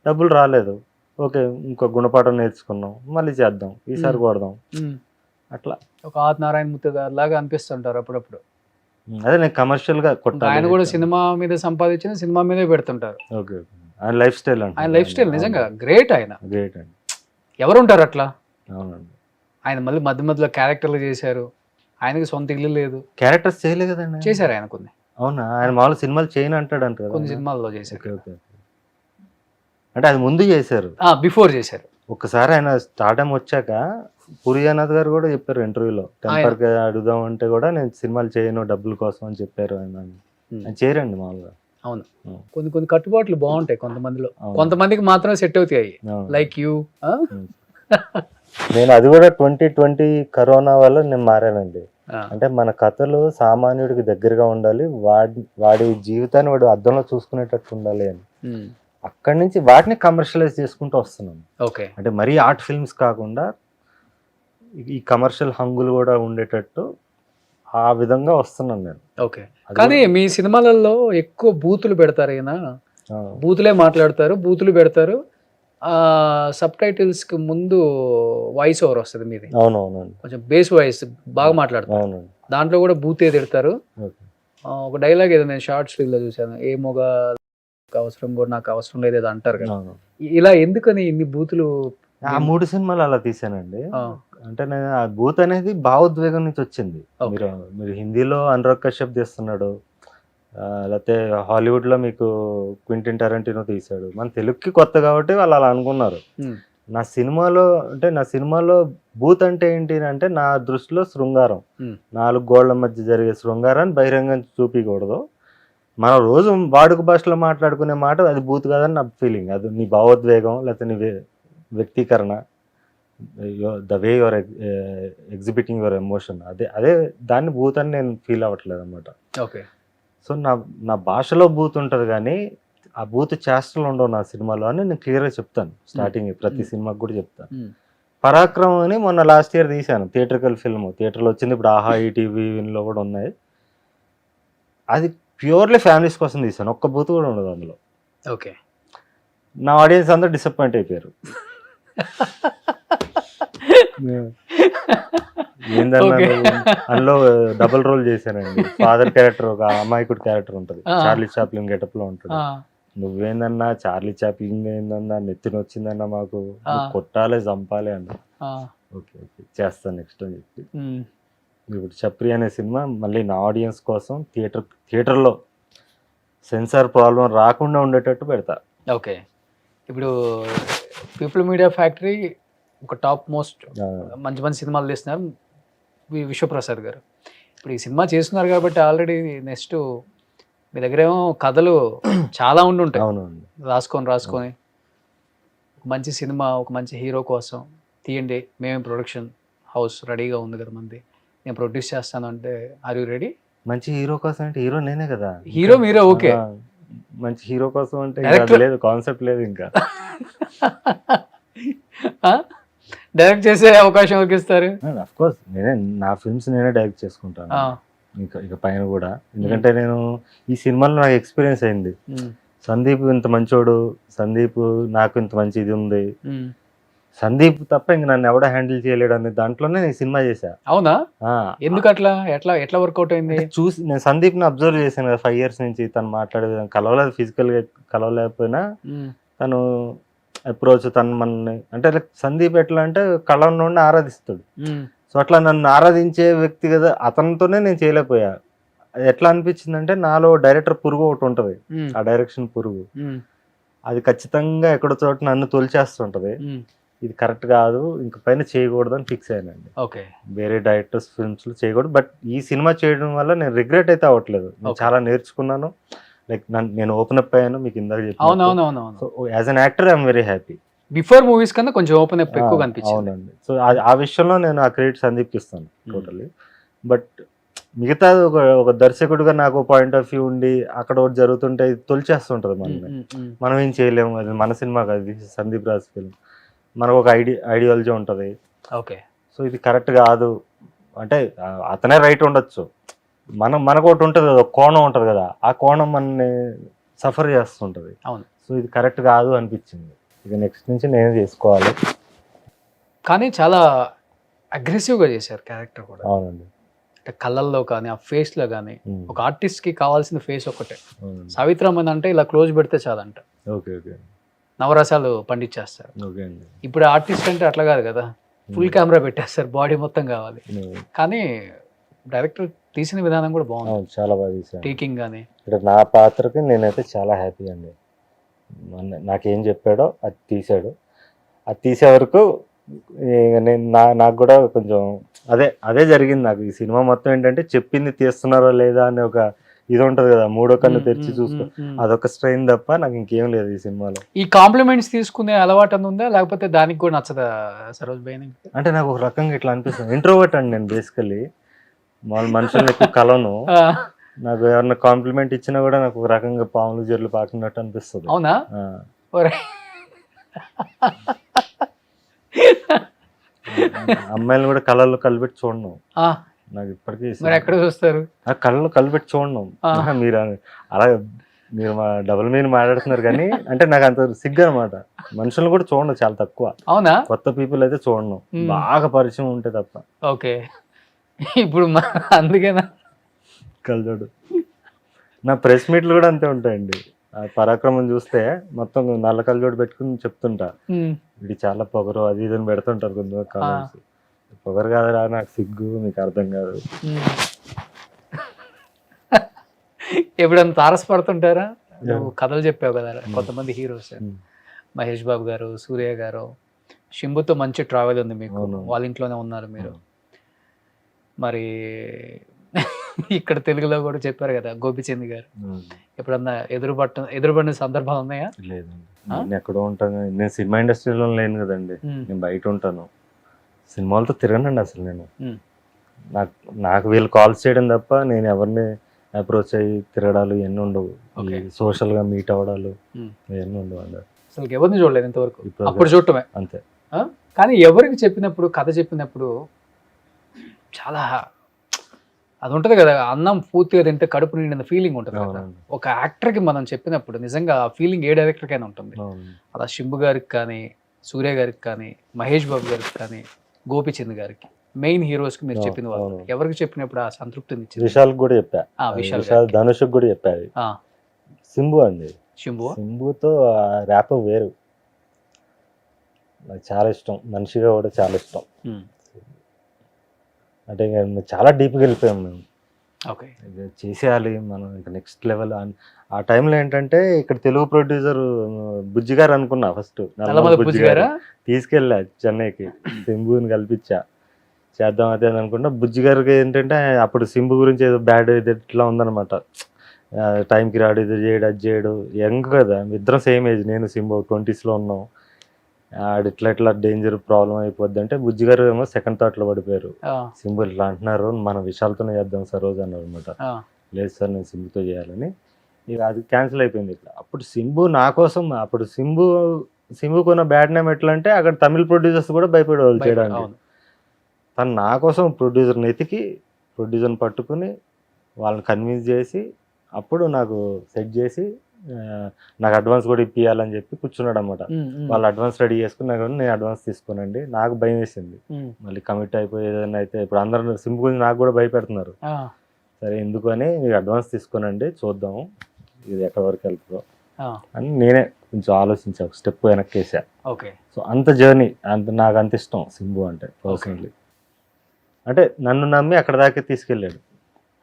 డబ్బులు రాలేదు. ఓకే, ఇంకో గుణపాఠం నేర్చుకున్నాం, మళ్ళీ చేద్దాం, ఈసారి కొడదాం. అట్లా ఒక నారాయణ మూర్తి గారు లాగా అనిపిస్తుంటారు అప్పుడప్పుడు. అదే నేను కమర్షియల్ గా కొట్టాలి. ఆయన కూడా సినిమా మీద సంపాదించిన సినిమా మీదే పెడుతుంటారు. ఓకే, ఆయన లైఫ్ స్టైల్ అంటే, ఆయన లైఫ్ స్టైల్ నిజంగా గ్రేట్. ఆయన గ్రేట్ అండి. ఎవరు ఉంటారు అట్లా? అవునండి. ఆయన మళ్ళీ మధ్య మధ్యలో క్యారెక్టర్లు చేశారు, ఆయనకి సొంత ఇల్లు లేదు. క్యారెక్టర్స్ చేయలేదు కదండి. చేశారు ఆయన కొన్ని. అవునా? ఆయన మామూలు సినిమాలు చేయను అంటాడు అంట కదా. కొన్ని సినిమాల్లో చేశారు. ఓకే, అంటే అది ముందు చేశారు, బిఫోర్ చేశారు. ఒక్కసారి ఆయన స్టార్టమ్ వచ్చాక పూరియానాథ్ గారు కూడా చెప్పారు ఇంటర్వ్యూలో, టెంపర్ గా అడుగుదాం అంటే కూడా నేను సినిమాలు చేయను డబ్బుల కోసం అని చెప్పారు. ఆయన చేయరండి మామూలుగా. అవును, కొన్ని కట్టుబాట్లు బాగుంటాయి కొంతమందిలో, కొంతమందికి మాత్రం సెట్ అవుతాయి. Like you. నేను అది కూడా 2020 కరోనా వల్ల నేను మారానండి. అంటే మన కథలు సామాన్యుడికి దగ్గరగా ఉండాలి, వాడి జీవితాన్ని వాడు అద్దంలో చూసుకునేటట్టు ఉండాలి అని అక్కడి నుంచి వాటిని కమర్షియలైజ్ చేసుకుంటూ వస్తున్నాం. ఓకే, అంటే మరీ ఆర్ట్ ఫిల్మ్స్ కాకుండా ఈ కమర్షియల్ హంగులు కూడా ఉండేటట్టు ఆ విధంగా వస్తున్నాను నేను. ఓకే, కానీ మీ సినిమాలలో ఎక్కువ బూతులు పెడతారు, అయినా బూతులే మాట్లాడతారు, బూతులు పెడతారు. సబ్ టైటిల్స్ కి ముందు వాయిస్ ఓవర్ వస్తుంది మీది. అవునవునండి, కొంచెం బేస్ వాయిస్ బాగా మాట్లాడతారు. దాంట్లో కూడా బూతే తిడతారు. ఒక డైలాగ్ ఏదో నేను షార్ట్ స్టిల్ లో చూసాను, ఏ మొగ అవసరం కూడా నాకు అవసరం లేదు ఏదో అంటారు కదా. ఇలా ఎందుకని ఇన్ని బూతులు? ఆ 3 సినిమాలు అలా తీసానండి. అంటే నేను ఆ బూత్ అనేది భావోద్వేగం నుంచి వచ్చింది. మీరు హిందీలో అనురాగ్ కశ్యప్ తీస్తున్నాడు, లేకపోతే హాలీవుడ్ లో మీకు క్వింటిన్ టెరంటినో తీశాడు. మన తెలుగుకి కొత్త కాబట్టి వాళ్ళు అలా అనుకున్నారు. నా సినిమాలో బూత్ అంటే ఏంటి అంటే నా దృష్టిలో శృంగారం, 4 గోళ్ల మధ్య జరిగే శృంగారాన్ని బహిరంగం చూపించకూడదు. మనం రోజు వాడుక భాషలో మాట్లాడుకునే మాట అది బూత్ కాదని నా ఫీలింగ్. అది నీ భావోద్వేగం లేకపోతే నీ వ్యక్తీకరణ, the way your exhibiting your emotion, అదే దాన్ని బూత్ అని నేను ఫీల్ అవ్వట్లేదు అనమాట. ఓకే, సో నా భాషలో బూత్ ఉంటుంది కానీ ఆ బూత్ చేష్టలు ఉండవు నా సినిమాలో అని నేను క్లియర్గా చెప్తాను. స్టార్టింగ్ ప్రతి సినిమాకి కూడా చెప్తాను. పరాక్రమం అని మొన్న లాస్ట్ ఇయర్ తీశాను, థియేట్రికల్ ఫిల్మ్, థియేటర్లో వచ్చింది. ఇప్పుడు ఆహా ఈటీవీలో కూడా ఉన్నాయి. అది ప్యూర్లీ ఫ్యామిలీస్ కోసం తీశాను, ఒక్క బూత్ కూడా ఉండదు అందులో. ఓకే, నా ఆడియన్స్ అందరూ డిసప్పాయింట్ అయిపోయారు. ఏందన్నా అందులో డబుల్ రోల్ చేశానండి. ఫాదర్ క్యారెక్టర్, ఒక అమాయకుడు క్యారెక్టర్ ఉంటుంది, చార్లీ చాప్లిన్ గెటప్ లో ఉంటుంది. నువ్వేందన్నా చార్లీ చాప్లిన్ ఏందన్నా నెత్తిన వచ్చిందన్నా మాకు కొట్టాలి చంపాలి అన్న. ఓకే ఓకే చేస్తాను నెక్స్ట్ అని చెప్పి ఇప్పుడు చప్రి అనే సినిమా మళ్ళీ నా ఆడియన్స్ కోసం థియేటర్లో సెన్సార్ ప్రాబ్లం రాకుండా ఉండేటట్టు పెడతా. ఓకే, ఇప్పుడు పీపుల్ మీడియా ఫ్యాక్టరీ ఒక టాప్ మోస్ట్ మంచి మంచి సినిమాలు తీస్తున్నారు విశ్వప్రసాద్ గారు. ఇప్పుడు ఈ సినిమా చేస్తున్నారు కాబట్టి ఆల్రెడీ నెక్స్ట్ మీ దగ్గర ఏమో కథలు చాలా ఉండుంటాయి. రాసుకొని మంచి సినిమా ఒక మంచి హీరో కోసం తీయండి, మేమే ప్రొడక్షన్ హౌస్ రెడీగా ఉంది కదా మంది, నేను ప్రొడ్యూస్ చేస్తాను అంటే ఆర్ యూ రెడీ? మంచి హీరో కోసం అంటే హీరో నేనే కదా. హీరో మీరే. ఓకే, మంచి హీరో కోసం అంటే ఇంకా Director- అది లేదు, కాన్సెప్ట్ లేదు ఇంకా. డైరెక్ట్ చేసే అవకాశం ఎవరికి ఇస్తారు? అఫ్ కోర్స్ నా ఫిల్మ్స్ నేనే డైరెక్ట్ చేసుకుంటాను ఆ, ఇక పైన కూడా. ఎందుకంటే నేను ఈ సినిమాలో నాకు ఎక్స్పీరియన్స్ అయింది. ఉమ్, సందీప్ ఇంత మంచోడు, సందీప్ నాకు ఇంత మంచి ఇది ఉంది, ఉమ్. సందీప్ తప్ప ఇంక నన్ను ఎవడ హ్యాండిల్ చేయలేడు అనే దాంట్లోనే నేను సినిమా చేశా. అవునా? ఆ, ఎందుకు అట్లా? ఎట్లా వర్కౌట్ అయింది? అంటే చూసి నేను సందీప్ని అబ్జర్వ్ చేశాను కదా 5 years నుంచి. తను మాట్లాడే విధానం కలవలేదు, ఫిజికల్గా కలవలేకపోయినా ఉమ్, తను అప్రోచ్, తను మనని అంటే like సందీప్ ఎట్లా అంటే కళ నుండి ఆరాధిస్తాడు. ఉమ్, సో అట్లా నన్ను ఆరాధించే వ్యక్తి కదా, అతనితోనే నేను చేయలేకపోయా. అది ఎట్లా అనిపించింది అంటే నాలో డైరెక్టర్ పురుగు ఒకటి ఉంటుంది, ఉమ్, ఆ డైరెక్షన్ పురుగు. ఉమ్, అది ఖచ్చితంగా ఎక్కడో చోట నన్ను తొలిచేస్తుంటది. ఉమ్. ఇది కరెక్ట్ కాదు, ఇంక పైన చేయకూడదు అని ఫిక్స్ అయ్యానండి. ఓకే. వేరే డైరెక్టర్స్ ఫిల్మ్స్ లో చేయకూడదు. బట్ ఈ సినిమా చేయడం వల్ల నేను రిగ్రెట్ అయితే అవ్వట్లేదు. నేను Okay. చాలా నేర్చుకున్నాను. లైక్ నేను ఓపెన్ అప్ అయ్యాను మీకు ఇందాక చెప్పాను. అవునవునవునవును. So as an actor I'm very happy. Before movies కన్నా కొంచెం ఓపెన్ అప్ ఎక్కువ కనిపించింది. అవునండి. సో ఆ విషయంలో నేను ఆ క్రెడిట్ సందీప్కి ఇస్తాను టోటల్లీ. బట్ మిగతా ఒక దర్శకుడిగా నాకు పాయింట్ ఆఫ్ వ్యూ ఉండి అక్కడ ఒకటి జరుగుతుంటే ఇది తొలిచేస్తుంటది మనల్ని. మనం ఏం చేయలేము, అది మన సినిమా కాదు, ఇది సందీప్ రాజ్ ఫిల్మ్. మనకు ఒక ఐడియాలజీ ఉంటుంది. ఓకే. సో ఇది కరెక్ట్ కాదు అంటే అతనే రైట్ ఉండొచ్చు, మనకు ఒకటి ఉంటుంది కదా, ఒక కోణం ఉంటుంది కదా, ఆ కోణం మనని సఫర్ చేస్తుంటుంది. అవును. సో ఇది కరెక్ట్ కాదు అనిపించింది. ఇక నెక్స్ట్ నుంచి నేనే చేసుకోవాలి. కానీ చాలా అగ్రెసివ్గా చేశారు క్యారెక్టర్ కూడా. అవునండి. అంటే కళ్ళల్లో కానీ ఆ ఫేస్ లో కానీ ఉమ్. ఒక ఆర్టిస్ట్ కి కావాల్సిన ఫేస్ ఒకటే. అవునండి. సావిత్రమ్మన్ అంటే ఇలా క్లోజ్ పెడితే చాలంట, ఓకే ఓకే నవరసాలు పండించేస్తారు. ఓకే అండి. ఇప్పుడు ఆర్టిస్ట్ అంటే అట్లా కాదు కదా, ఫుల్ కెమెరా పెట్టేస్తారు, బాడీ మొత్తం కావాలి. కానీ డైరెక్టర్ తీసిన విధానం కూడా బాగుంది, అవును, చాలా బాగా తీసాను. టేకింగ్ కానీ. ఇక్కడ నా పాత్రకి నేనైతే చాలా హ్యాపీ అండి. నాకేం చెప్పాడో అది తీసాడు. అది తీసే వరకు ఇక నేను నాకు కూడా కొంచెం అదే జరిగింది. నాకు ఈ సినిమా మొత్తం ఏంటంటే చెప్పింది తీస్తున్నారో లేదా అని ఒక ఇది ఉంటుంది కదా, మూడో కన్ను తెరిచి చూసుకో, అదొక స్ట్రెయిన్ తప్ప నాకు ఇంకేం లేదు ఈ సినిమాలో. ఈ కాంప్లిమెంట్స్ తీసుకునే అలవాటు అని ఉందా, లేకపోతే దానికి కూడా నచ్చదా సరోజ్ భయ్య? అంటే నాకు ఒక రకంగా ఇట్లా అనిపిస్తుంది, ఇంట్రోవర్ట్ అండి నేను బేసికలీ. మనుషుల్ని ఎక్కువ కలను. నాకు ఎవరన్నా కాంప్లిమెంట్ ఇచ్చినా కూడా నాకు ఒక రకంగా పాములు జర్లు పాకున్నట్టు అనిపిస్తుంది. అవునా? ఆ. ఒరే. అమ్మాయిలను కూడా కళ్ళల్లో కలిపెట్టి చూడను. ఆ, నాకు ఇప్పటికీ మరి ఎక్కడ చూస్తారు? ఆ కళ్ళలో కలిపెట్టి చూడను. మీరు అలా మీరు మా డబుల్ మీన్ మాట్లాడుతున్నారు కానీ అంటే నాకు అంత సిగ్గు అనమాట. మనుషులను కూడా చూడను, చాలా తక్కువ. అవునా? కొత్త పీపుల్ అయితే చూడను, బాగా పరిచయం ఉంటే తప్ప. ఓకే. ఇప్పుడు అందుకేనా కలజోడు. నా ప్రెస్ మీట్లు కూడా అంతే ఉంటాయండి. ఆ పరాక్రమం చూస్తే మొత్తం నల్ల కలజోడు పెట్టుకుని చెప్తుంటా, ఇది చాలా పొగరు అది ఇది అని పెడుతుంటారు కొంతమంది కామెంట్స్. పొగరు కాదురా, నాకు సిగ్గు, మీకు అర్థం కాదు. ఎప్పుడన్నా తారసపడుతుంటారా? నువ్వు కథలు చెప్పావు కదా కొంతమంది హీరోస్, మహేష్ బాబు గారు, సూర్య గారు, శంభుతో మంచి ట్రావెల్ ఉంది మీకు, వాళ్ళ ఇంట్లోనే ఉన్నారు మీరు. మరి ఇక్కడ తెలుగులో కూడా చెప్పారు కదా గోపిచంద్ గారు, ఎప్పుడన్నా ఎదురుపడిన సందర్భాలు ఉన్నాయా? లేదండి, నేను ఎక్కడో ఉంటాను. నేను సినిమా ఇండస్ట్రీలో లేను కదండి, నేను బయట ఉంటాను. సినిమాలతో తిరగనండి అసలు నేను. నాకు వీళ్ళు కాల్స్ చేయడం తప్ప నేను ఎవరిని అప్రోచ్ అయ్యి తిరగడాలు ఇవన్నీ ఉండవు. సోషల్ గా మీట్ అవ్వడాలు ఇవన్నీ ఉండవు అండి. అసలు ఎవరిని చూడలేదు ఇంతవరకు, అప్పుడు చూడటమే అంతే. కానీ ఎవరికి చెప్పినప్పుడు, కథ చెప్పినప్పుడు చాలా అది ఉంటుంది కదా, అన్నం పూర్తిగా తింటే కడుపు నిండిన ఫీలింగ్ ఉంటుంది కదా. ఒక యాక్టర్కి మనం చెప్పినప్పుడు నిజంగా ఆ ఫీలింగ్ ఏ డైరెక్టర్కైనా ఉంటుంది. అలా శంభు గారికి కానీ, సూర్య గారికి కానీ, మహేష్ బాబు గారికి కానీ, గోపిచంద్ గారికి, మెయిన్ హీరోస్ కి మీరు చెప్పిన వాళ్ళు ఎవరికి చెప్పినప్పుడు ఆ సంతృప్తిని ఇచ్చింది? విశాల్ కూడా చెప్పా, విశాల్, ధనుష్ కూడా చెప్పాది. సింబు అండి, సింబుతో ర్యాప్ వేరు, నాకు చాలా ఇష్టం. మనిషిగా కూడా చాలా ఇష్టం. అంటే చాలా డీప్గా వెళ్ళిపోయాం మేము. చేసేయాలి మనం ఇంకా నెక్స్ట్ లెవెల్. ఆ టైంలో ఏంటంటే ఇక్కడ తెలుగు ప్రొడ్యూసర్ బుజ్జి గారు అనుకున్నా ఫస్ట్, తీసుకెళ్ళా చెన్నైకి, సింబుని కల్పించా చేద్దాం అదే అనుకుంటా. బుజ్జి గారికి ఏంటంటే అప్పుడు సింబు గురించి ఏదో బ్యాడ్ ఇది ఇట్లా ఉందన్నమాట, టైంకి రాడు, ఇది చేయడు అది చేయడు. యంగ్ కదా, ఇద్దరం సేమ్ ఏజ్, నేను సింబు 20s లో ఉన్నాం. ఆడు ఇట్లా డేంజర్ ప్రాబ్లం అయిపోద్ది అంటే బుజ్జి గారు ఏమో సెకండ్ థాట్ లో పడిపోయారు. సింబు ఇట్లా అంటున్నారు, మన విషయాలతోనే చేద్దాం సరోజ్ అన్నారు అనమాట. లేదు సార్ నేను సింబుతో చేయాలని ఇక అది క్యాన్సిల్ అయిపోయింది ఇట్లా. అప్పుడు సింబు నా కోసం, అప్పుడు సింబుకున్న బ్యాడ్ నేమ్ ఎట్లా అంటే అక్కడ తమిళ ప్రొడ్యూసర్స్ కూడా భయపడేవాళ్ళు చేయడానికి. అవును. తను నా కోసం ప్రొడ్యూసర్ని ఎతికి ప్రొడ్యూసర్ని పట్టుకుని వాళ్ళని కన్విన్స్ చేసి అప్పుడు నాకు సెట్ చేసి నాకు అడ్వాన్స్ కూడా ఇప్పియాలని చెప్పి కూర్చున్నాడు అనమాట. వాళ్ళు అడ్వాన్స్ రెడీ చేసుకున్నా కానీ నేను అడ్వాన్స్ తీసుకోనండి. నాకు భయం వేసింది మళ్ళీ కమిట్ అయిపోయి ఏదైనా అయితే. ఇప్పుడు అందరూ సింబు గురించి నాకు కూడా భయపెడుతున్నారు. సరే ఎందుకు అని మీరు అడ్వాన్స్ తీసుకోనండి, చూద్దాం ఇది ఎక్కడి వరకు వెళ్తుందో అని నేనే కొంచెం ఆలోచించా, ఒక స్టెప్ వెనక్కి వేసా. ఓకే. సో అంత జర్నీ నాకు అంత ఇష్టం సింబు అంటే పర్సనలీ. అంటే నన్ను నమ్మి అక్కడ దాకా తీసుకెళ్ళాడు.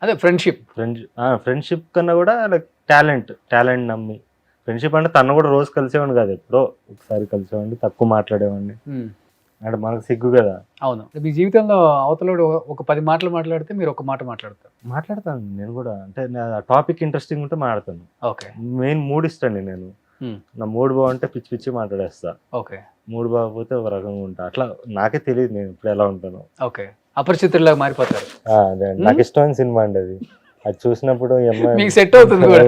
అదే ఫ్రెండ్షిప్ కన్నా కూడా లైక్ టాలెంట్ నమ్మి. ఫ్రెండ్షిప్ అంటే తను కూడా రోజు కలిసేవాడిని కాదు, ఎప్పుడో ఒకసారి కలిసేవాడిని, తక్కువ మాట్లాడేవాడిని. అంటే మనకు సిగ్గు కదా. అవును. మీ జీవితంలో అవతలోడు ఒక 10 మాటలు మాట్లాడితే మీరు ఒక మాట మాట్లాడతాను నేను కూడా. అంటే నా టాపిక్ ఇంట్రెస్టింగ్ ఉంటే మాట్లాడతాను. ఓకే. మెయిన్ మూడ్ ఇస్తాను నేను. నా మూడ్ బాగుంటే పిచ్చి పిచ్చి మాట్లాడేస్తా. ఓకే. మూడ్ బాగపోతే ఒక రకంగా ఉంటా. అట్లా నాకే తెలియదు నేను ఇప్పుడు ఎలా ఉంటాను. ఓకే. అపరిచితుల్లాగా మారిపోతారు. అదే నాకు ఇష్టమైన సినిమా అండి అది. అది చూసినప్పుడు మీకు సెట్ అవుతుంది కూడా.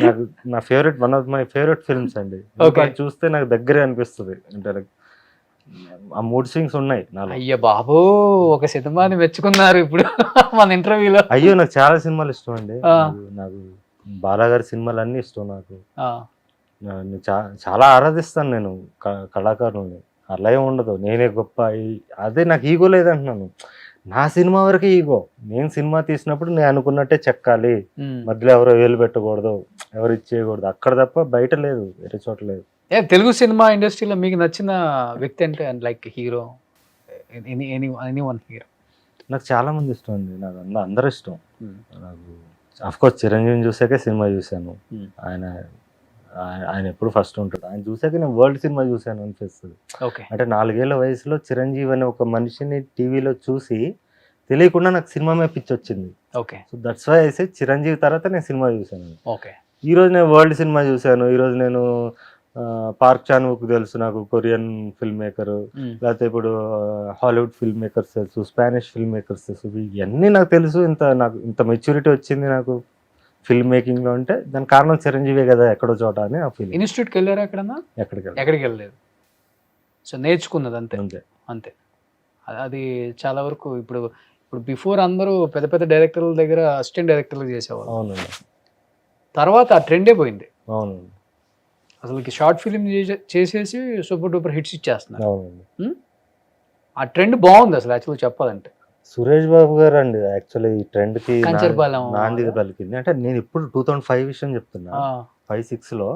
నాకు నా favourite, one of my favourite films అండి. అది చూస్తే నాకు దగ్గరే అనిపిస్తుంది. అంటే ఆ మూడ్ స్వింగ్స్ ఉన్నాయి నాలో. అయ్య బాబు, ఒక సినిమాని మెచ్చుకున్నారు ఇప్పుడు మన ఇంటర్వ్యూలో. అయ్యో నాకు చాలా సినిమాలు ఇష్టం అండి. నాకు బాలాగారి సినిమాలు అన్నీ ఇష్టం. నాకు చాలా ఆరాధిస్తాను నేను కళాకారులని. అలా ఏమి ఉండదు నేనే గొప్ప, అదే నాకు ఈగో లేదంటున్నాను. నా సినిమా వరకే ఈగో. నేను సినిమా తీసినప్పుడు నేను అనుకున్నట్టే చెక్కాలి, మధ్యలో ఎవరో వేలు పెట్టకూడదు, ఎవరు ఇచ్చేయకూడదు, అక్కడ తప్ప బయట లేదు, వేరే చోట లేదు. తెలుగు సినిమా ఇండస్ట్రీలో మీకు నచ్చిన వ్యక్తి అంటే like hero, any one hero? నాకు చాలా మంది ఇష్టం అండి. నాకు అందరూ ఇష్టం. నాకు అఫ్కోర్స్ చిరంజీవిని చూసాకే సినిమా చూశాను. ఆయన ఎప్పుడు ఫస్ట్ ఉంటాడు. ఆయన చూసాక నేను వరల్డ్ సినిమా చూశాను అనిపిస్తుంది. అంటే 4 ఏళ్ల వయసులో చిరంజీవి అనే ఒక మనిషిని టీవీలో చూసి తెలియకుండా నాకు సినిమా మీద పిచ్చి వచ్చింది. So that's why I say Chiranjeevi తర్వాత నేను సినిమా చూశాను. ఈ రోజు నేను వరల్డ్ సినిమా చూశాను. ఈరోజు నేను పార్క్ చాన్ వుక్ తెలుసు నాకు, కొరియన్ ఫిల్మ్ మేకర్. లేకపోతే ఇప్పుడు హాలీవుడ్ ఫిల్మ్ మేకర్స్ తెలుసు, స్పానిష్ ఫిల్మ్ మేకర్స్ తెలుసు. ఇవన్నీ నాకు తెలుసు. నాకు ఇంత మెచ్యూరిటీ వచ్చింది నాకు ఫిల్మ్ మేకింగ్ లో అంటే దాని కారణం చిరంజీవి కదా ఎక్కడో చోట అని ఆ ఫీలింగ్. ఇన్స్టిట్యూట్కి వెళ్ళారా ఎక్కడన్నా? ఎక్కడికి వెళ్ళలేదు. సో నేర్చుకున్నది అంతే. అది చాలా వరకు ఇప్పుడు బిఫోర్ అందరూ పెద్ద పెద్ద డైరెక్టర్ల దగ్గర అసిస్టెంట్ డైరెక్టర్లు చేసేవాళ్ళు. అవునండి. తర్వాత ఆ ట్రెండే పోయింది. అవునండి. అసలుకి షార్ట్ ఫిల్మ్ చేసేసి సూపర్ డూపర్ హిట్స్ ఇచ్చేస్తున్నారు. అవునండి. ఆ ట్రెండ్ బాగుంది అసలు యాక్చువల్గా చెప్పాలంటే. సురేష్ బాబు గారు అండి యాక్చువల్లీ ఈ ట్రెండ్ కి నాంది పలికింది. అంటే నేను ఇప్పుడు 2005 విషయం చెప్తున్నా. 5-6లో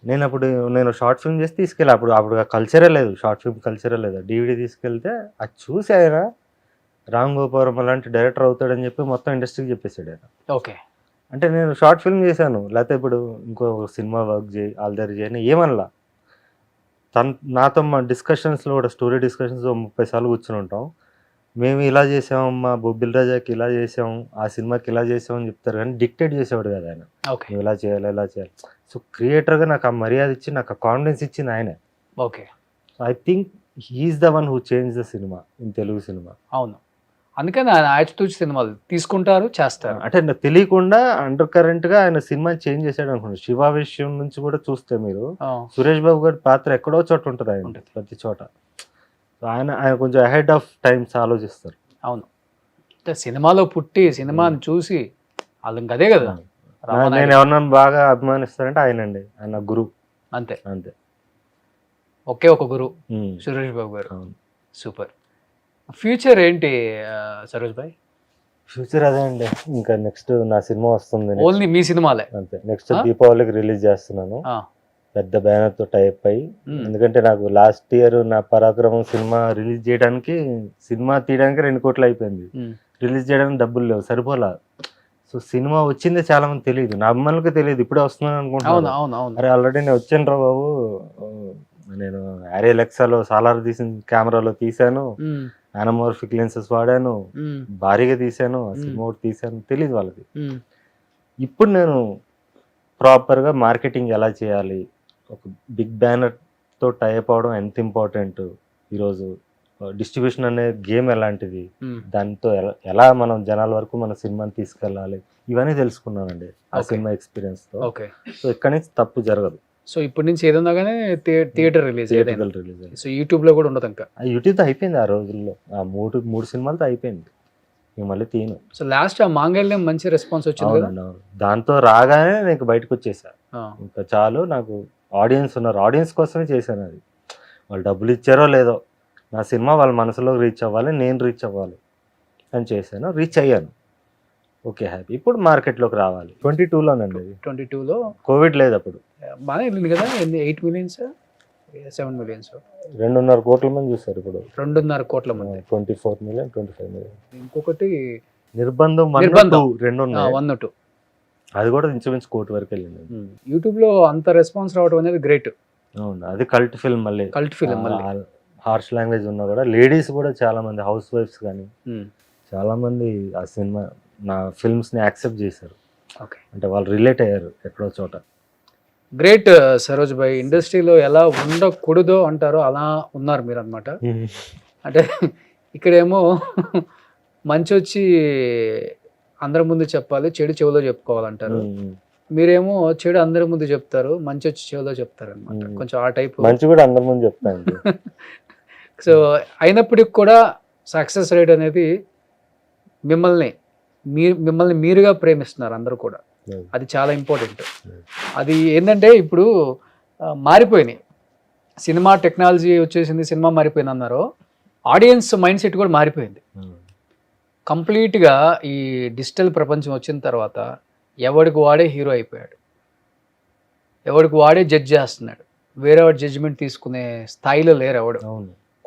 నేను షార్ట్ ఫిల్మ్ చేసి తీసుకెళ్ళి అప్పుడు కల్చరే లేదు, షార్ట్ ఫిల్మ్ కల్చరే లేదు. DVD తీసుకెళ్తే అది చూసి ఆయన రామ్ గోపాల్ లాంటి డైరెక్టర్ అవుతాడని చెప్పి మొత్తం ఇండస్ట్రీకి చెప్పేశాడు ఆయన. ఓకే. అంటే నేను షార్ట్ ఫిల్మ్ చేశాను, లేకపోతే ఇప్పుడు ఇంకో సినిమా వర్క్ చేయి, ఆల్దరి చేయని ఏమనలా. నాతో మా డిస్కషన్స్లో కూడా, స్టోరీ డిస్కషన్స్ 30 సార్లు కూర్చుని ఉంటాం. మేము ఇలా చేసామమ్మా, బొబ్బిల్ రాజాకి ఇలా చేసాం, ఆ సినిమాకి ఇలా చేసామని చెప్తారు కానీ డిక్టేట్ చేసేవాడు కదా ఆయన. నువ్వు ఇలా చేయాలి. సో క్రియేటర్గా నాకు ఆ మర్యాద ఇచ్చి, నాకు ఆ కాన్ఫిడెన్స్ ఇచ్చింది ఆయనే. Okay. I think he's the one who change the cinema in Telugu cinema. అవును, అందుకని ఆయన ఆచితూచి సినిమాలు తీసుకుంటారు, చేస్తారు. అంటే నాకు తెలియకుండా అండర్ కరెంట్ గా ఆయన సినిమా చేంజ్ చేశాడు అనుకోండి. శివ విషయం నుంచి కూడా చూస్తే మీరు సురేష్ బాబు గారి పాత్ర ఎక్కడో చోట ఉంటుంది ఆయన, ప్రతి చోట. ఆయన కొంచెం అహెడ్ ఆఫ్ టైమ్స్ ఆలోచిస్తారు. అవును, అంటే సినిమాలో పుట్టి సినిమాని చూసి వాళ్ళు అదే కదా. నేను ఎవరన్నా బాగా అభిమానిస్తారంటే ఆయనండి, ఆయన గురువు. అంతే. ఒకే ఒక గురువు సురేష్ బాబు గారు. సూపర్. ఫ్యూచర్ ఏంటి సరోజ్ భాయ్? ఫ్యూచర్ అదే అండి, ఇంకా నెక్స్ట్ నా సినిమా వస్తుంది. ఓన్లీ మీ సినిమాలే? అంతే. నెక్స్ట్ దీపావళికి రిలీజ్ చేస్తున్నాను, పెద్ద బ్యానర్ తో టైప్ అయ్యి. ఎందుకంటే నాకు లాస్ట్ ఇయర్ నా పరాక్రమం సినిమా రిలీజ్ చేయడానికి, సినిమా తీయడానికి 2 కోట్లు అయిపోయింది. రిలీజ్ చేయడానికి డబ్బులు లేవు, సరిపోలా. సో సినిమా వచ్చిందే చాలా మంది తెలియదు, నా అమ్మాయిలకి తెలియదు, ఇప్పుడే వస్తున్నాను అనుకుంటున్నాను. అరే ఆల్రెడీ నేను వచ్చాను రా బాబు, నేను Ariel Alexa సాలార్ తీసిన కెమెరాలో తీసాను, యానమోర్ఫిక్ లెన్సెస్ వాడాను, భారీగా తీసాను, ఆ సినిమా ఒకటి తీసాను, తెలియదు వాళ్ళకి. ఇప్పుడు నేను ప్రాపర్గా మార్కెటింగ్ ఎలా చేయాలి, ఒక బిగ్ బ్యానర్తో టైప్ అవడం ఎంత ఇంపార్టెంట్ ఈరోజు డిస్ట్రిబ్యూషన్ అనే గేమ్ ఎలాంటిది, ఉమ్. దాంతో ఎలా మనం జనాల వరకు మన సినిమాని తీసుకెళ్ళాలి, ఇవన్నీ తెలుసుకున్నానండి ఆ Okay. సినిమా ఎక్స్పీరియన్స్తో. ఓకే. సో ఇక్కడి నుంచి తప్పు జరగదు. సో ఇప్పటి నుంచి ఏదన్నా కానీ థియేటర్ రిలీజ్ ఏదైనా. థియేటర్కల్ రిలీజ్ అయింది. సో యూట్యూబ్లో కూడా ఉండదు ఇంకా. ఆ యూట్యూబ్తో అయిపోయింది ఆ రోజుల్లో, ఆ మూడు సినిమాలతో అయిపోయింది. ఇంక మళ్ళీ తీను. సో లాస్ట్ ఆ మాంగళ్యం మంచి రెస్పాన్స్ వచ్చింది కదా. అవునండి, అవును. దాంతో రాగానే నేను బయటకు వచ్చేసా. ఆ, ఇంకా చాలు, నాకు ఆడియన్స్ ఉన్నారు, ఆడియన్స్ కోసమే చేశాను అది. వాళ్ళు డబ్బులు ఇచ్చారో లేదో, నా సినిమా వాళ్ళ మనసులోకి రీచ్ అవ్వాలి, నేను రీచ్ అవ్వాలి అని చేశాను. రీచ్ అయ్యాను. Okay, happy. ఇప్పుడు మార్కెట్లోకి రావాలి. 22లోనండి అది. 22లో కోవిడ్ లేదు అప్పుడు. బాగానే వెళ్ళింది కదా. 8 millions 7 millions 2.5 కోట్ల మంది చూస్తారు ఇప్పుడు. 2.5 కోట్ల మంది. 24 million 25 million. ఇంకొకటి నిర్బంధం నిర్బంధం. 2 ఉన్నాయి. 1-2. అది కూడా ఇంచుమించు కోటి వరకు వెళ్ళింది. యూట్యూబ్లో అంత రెస్పాన్స్ రావడం అనేది గ్రేట్. అవును, అది కల్ట్ ఫిల్మ్. మళ్ళీ కల్ట్ ఫిలిం మళ్ళీ. హార్ష్ లాంగ్వేజ్ ఉన్నా కూడా లేడీస్ కూడా చాలా మంది, హౌస్ వైఫ్స్ కానీ చాలా మంది ఆ సినిమా, నా ఫిల్మ్స్ని యాక్సెప్ట్ చేశారు. ఓకే. అంటే వాళ్ళు రిలేట్ అయ్యారు ఎక్కడో చోట. గ్రేట్ సరోజ్ భాయ్. ఇండస్ట్రీలో ఎలా ఉండకూడదో అంటారో అలా ఉన్నారు మీరు అనమాట. అంటే ఇక్కడేమో మంచి వచ్చి అందరి ముందు చెప్పాలి, చెడు చెవిలో చెప్పుకోవాలంటారు. మీరేమో చెడు అందరి ముందు చెప్తారు, మంచి వచ్చి చెవిలో చెప్తారు అనమాట. కొంచెం ఆ టైప్. మంచి కూడా అందరి ముందు చెప్తాను. సో అయినప్పటికి కూడా సక్సెస్ రేట్ అనేది మిమ్మల్ని మీరుగా ప్రేమిస్తున్నారు అందరూ కూడా. అది చాలా ఇంపార్టెంట్. అది ఏంటంటే ఇప్పుడు మారిపోయినాయి, సినిమా టెక్నాలజీ వచ్చేసింది, సినిమా మారిపోయింది అన్నారు. ఆడియన్స్ మైండ్ సెట్ కూడా మారిపోయింది కంప్లీట్గా. ఈ డిజిటల్ ప్రపంచం వచ్చిన తర్వాత ఎవడికి వాడే హీరో అయిపోయాడు, ఎవడికి వాడే జడ్జ్ చేస్తున్నాడు. వేరే వాడి జడ్జిమెంట్ తీసుకునే స్థాయిలో లేరు ఎవడు.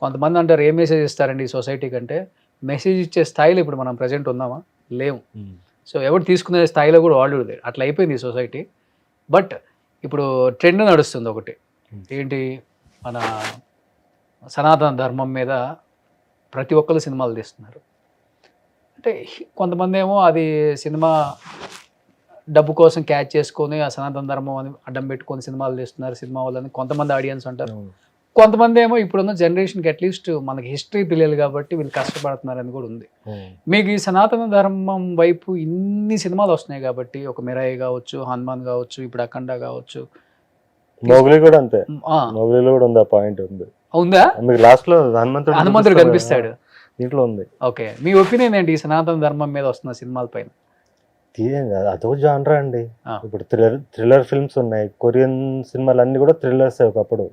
కొంతమంది అంటారు ఏ మెసేజ్ ఇస్తారండి ఈ సొసైటీ కంటే. మెసేజ్ ఇచ్చే స్థాయిలో ఇప్పుడు మనం ప్రజెంట్ ఉన్నామా? లేవు. సో ఎవరు తీసుకునే స్థాయిలో కూడా వాళ్ళు లేరు. అట్లా అయిపోయింది ఈ సొసైటీ. బట్ ఇప్పుడు ట్రెండ్ నడుస్తుంది ఒకటి, ఏంటి, మన సనాతన ధర్మం మీద ప్రతి ఒక్కరు సినిమాలు తీస్తున్నారు. అంటే కొంతమంది ఏమో అది సినిమా డబ్బు కోసం క్యాచ్ చేసుకొని ఆ సనాతన ధర్మం అని అడ్డం పెట్టుకొని సినిమాలు తీస్తున్నారు సినిమా వాళ్ళని కొంతమంది ఆడియన్స్ అంటారు. కొంతమంది ఏమో ఇప్పుడున్న జనరేషన్కి అట్లీస్ట్ మనకి హిస్టరీ తెలియదు కాబట్టి వీళ్ళు కష్టపడుతున్నారని కూడా ఉంది. మీకు ఈ సనాతన ధర్మం వైపు ఇన్ని సినిమాలు వస్తున్నాయి కాబట్టి, ఒక మిరాయి కావచ్చు, హనుమాన్ కావచ్చు, ఇప్పుడు అఖండ కావచ్చు, మోగ్లీ కూడా అంతే. మోగ్లీలో కూడా ఉంది ఆ పాయింట్. ఉందా? మీకు లాస్ట్ లో హనుమంతుడు కనిపిస్తాడు దీంట్లో ఉంది. ఓకే, మీ ఒపీనియన్ ఏంటి ఈ సనాతన ధర్మం మీద వస్తున్న సినిమాల పైన? అదో జానరా అండి. ఇప్పుడు థ్రిల్లర్ ఫిల్మ్స్ ఉన్నాయి, కొరియన్ సినిమాలు అన్ని కూడా థ్రిల్లర్స్. ఒకప్పుడు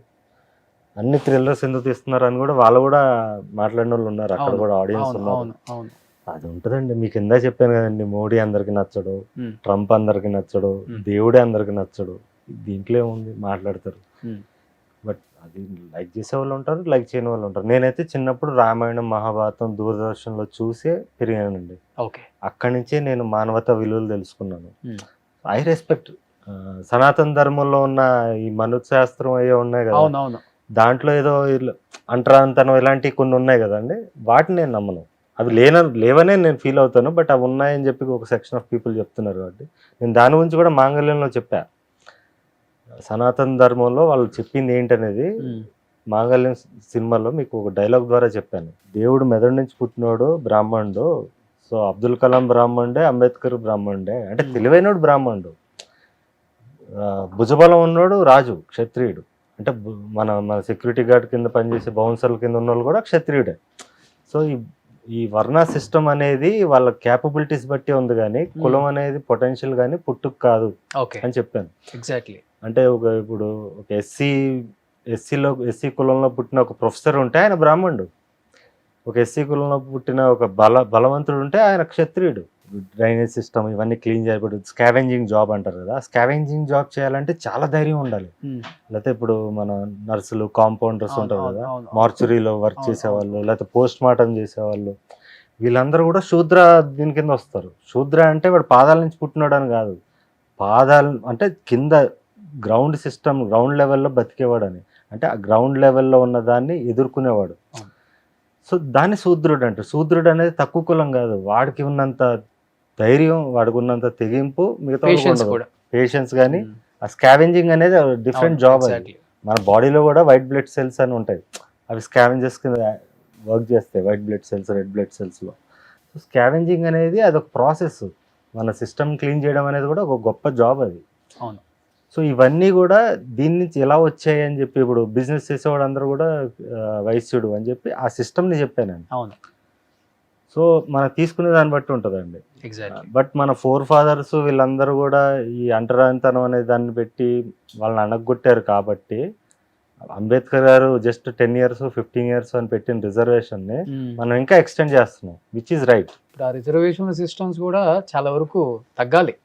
అన్ని థ్రిల్లర్స్ ఎందుకు తీస్తున్నారు అని కూడా వాళ్ళు కూడా మాట్లాడిన వాళ్ళు ఉన్నారు అక్కడ కూడా, ఆడియన్స్ ఉన్నారు. అది ఉంటుందండి. మీకు ఇందా చెప్పాను కదండి, మోడీ అందరికి నచ్చడు, ట్రంప్ అందరికి నచ్చడు, దేవుడే అందరికి నచ్చడు. దీంట్లో ఏముంది, మాట్లాడతారు. బట్ అది లైక్ చేసే వాళ్ళు ఉంటారు, లైక్ చేయని వాళ్ళు ఉంటారు. నేనైతే చిన్నప్పుడు రామాయణం, మహాభారతం దూరదర్శన్లో చూసే పెరిగానండి. అక్కడి నుంచే నేను మానవతా విలువలు తెలుసుకున్నాను. ఐ రెస్పెక్ట్ సనాతన ధర్మంలో ఉన్న ఈ మనుశాస్త్రం అయ్యే ఉన్నాయి కదా, దాంట్లో ఏదో అంటరాంతనం ఇలాంటివి కొన్ని ఉన్నాయి కదండి, వాటిని నేను నమ్మను. అవి లేవనే నేను ఫీల్ అవుతాను. బట్ అవి ఉన్నాయని చెప్పి ఒక సెక్షన్ ఆఫ్ పీపుల్ చెప్తున్నారు కాబట్టి నేను దాని గురించి కూడా మాంగళ్యంలో చెప్పా. సనాతన ధర్మంలో వాళ్ళు చెప్పింది ఏంటనేది మాంగళ్యం సినిమాలో మీకు ఒక డైలాగ్ ద్వారా చెప్పాను. దేవుడు మెదడు నుంచి పుట్టినోడు బ్రాహ్మణుడు. సో అబ్దుల్ కలాం బ్రాహ్మణుడే, అంబేద్కర్ బ్రాహ్మణుడే. అంటే తెలివైనోడు బ్రాహ్మణుడు, భుజబలం ఉన్నోడు రాజు, క్షత్రియుడు. అంటే మన సెక్యూరిటీ గార్డ్ కింద పనిచేసే బౌన్సర్ల కింద ఉన్న వాళ్ళు కూడా క్షత్రియుడే. సో ఈ వర్ణ సిస్టమ్ అనేది వాళ్ళ క్యాపబిలిటీస్ బట్టి ఉంది, కానీ కులం అనేది పొటెన్షియల్ కానీ పుట్టుకు కాదు అని చెప్పాను. ఎగ్జాక్ట్లీ. అంటే ఇప్పుడు ఒక ఎస్సీ కులంలో పుట్టిన ఒక ప్రొఫెసర్ ఉంటే ఆయన బ్రాహ్మణుడు, ఒక ఎస్సీ కులంలో పుట్టిన ఒక బలవంతుడు ఉంటే ఆయన క్షత్రియుడు. డ్రైనేజ్ సిస్టమ్ ఇవన్నీ క్లీన్ చేయబడి స్కావెంజింగ్ జాబ్ అంటారు కదా, స్కావెంజింగ్ జాబ్ చేయాలంటే చాలా ధైర్యం ఉండాలి. లేకపోతే ఇప్పుడు మన నర్సులు, కాంపౌండర్స్ ఉంటారు కదా, మార్చురీలో వర్క్ చేసేవాళ్ళు, లేకపోతే పోస్ట్ మార్టం చేసేవాళ్ళు, వీళ్ళందరూ కూడా శూద్ర దీని కింద వస్తారు. శూద్ర అంటే వాడు పాదాల నుంచి పుట్టినాడు అని కాదు, పాదాలు అంటే కింద గ్రౌండ్ సిస్టమ్, గ్రౌండ్ లెవెల్లో బతికేవాడు అని. అంటే ఆ గ్రౌండ్ లెవెల్లో ఉన్న దాన్ని ఎదుర్కొనేవాడు. సో దాన్ని శూద్రుడు అంటారు. శూద్రుడు అనేది తక్కువ కులం కాదు, వాడికి ఉన్నంత ధైర్యం, వాడికి ఉన్నంత తెగింపు మిగతా పేషెన్స్. కానీ ఆ స్కావెంజింగ్ అనేది డిఫరెంట్ జాబ్. అది మన బాడీలో కూడా వైట్ బ్లడ్ సెల్స్ అని ఉంటాయి, అవి స్కావెంజర్స్ కింద వర్క్ చేస్తాయి white blood cells, red blood సెల్స్లో. సో స్కావెంజింగ్ అనేది అదొక ప్రాసెస్. మన సిస్టమ్ క్లీన్ చేయడం అనేది కూడా ఒక గొప్ప జాబ్ అది. అవును. సో ఇవన్నీ కూడా దీని నుంచి ఎలా వచ్చాయి అని చెప్పి ఇప్పుడు బిజినెస్ చేసేవాడు అందరూ కూడా వైశ్యుడు అని చెప్పి ఆ సిస్టమ్ని చెప్పానండి. అవును, సో మనం తీసుకునే దాన్ని బట్టి ఉంటుందండి. ఎగ్జాక్ట్లీ. బట్ మన ఫాదర్స్ వీళ్ళందరూ కూడా ఈ అంటరానితనం అనే దాన్ని పెట్టి వాళ్ళని అణగొట్టారు కాబట్టి అంబేద్కర్ గారు జస్ట్ 10 years 15 years అని పెట్టిన రిజర్వేషన్ని మనం ఇంకా ఎక్స్టెండ్ చేస్తున్నాం, విచ్ ఈజ్ రైట్. ఇప్పుడు ఆ రిజర్వేషన్ సిస్టమ్స్ కూడా చాలా వరకు తగ్గాలి,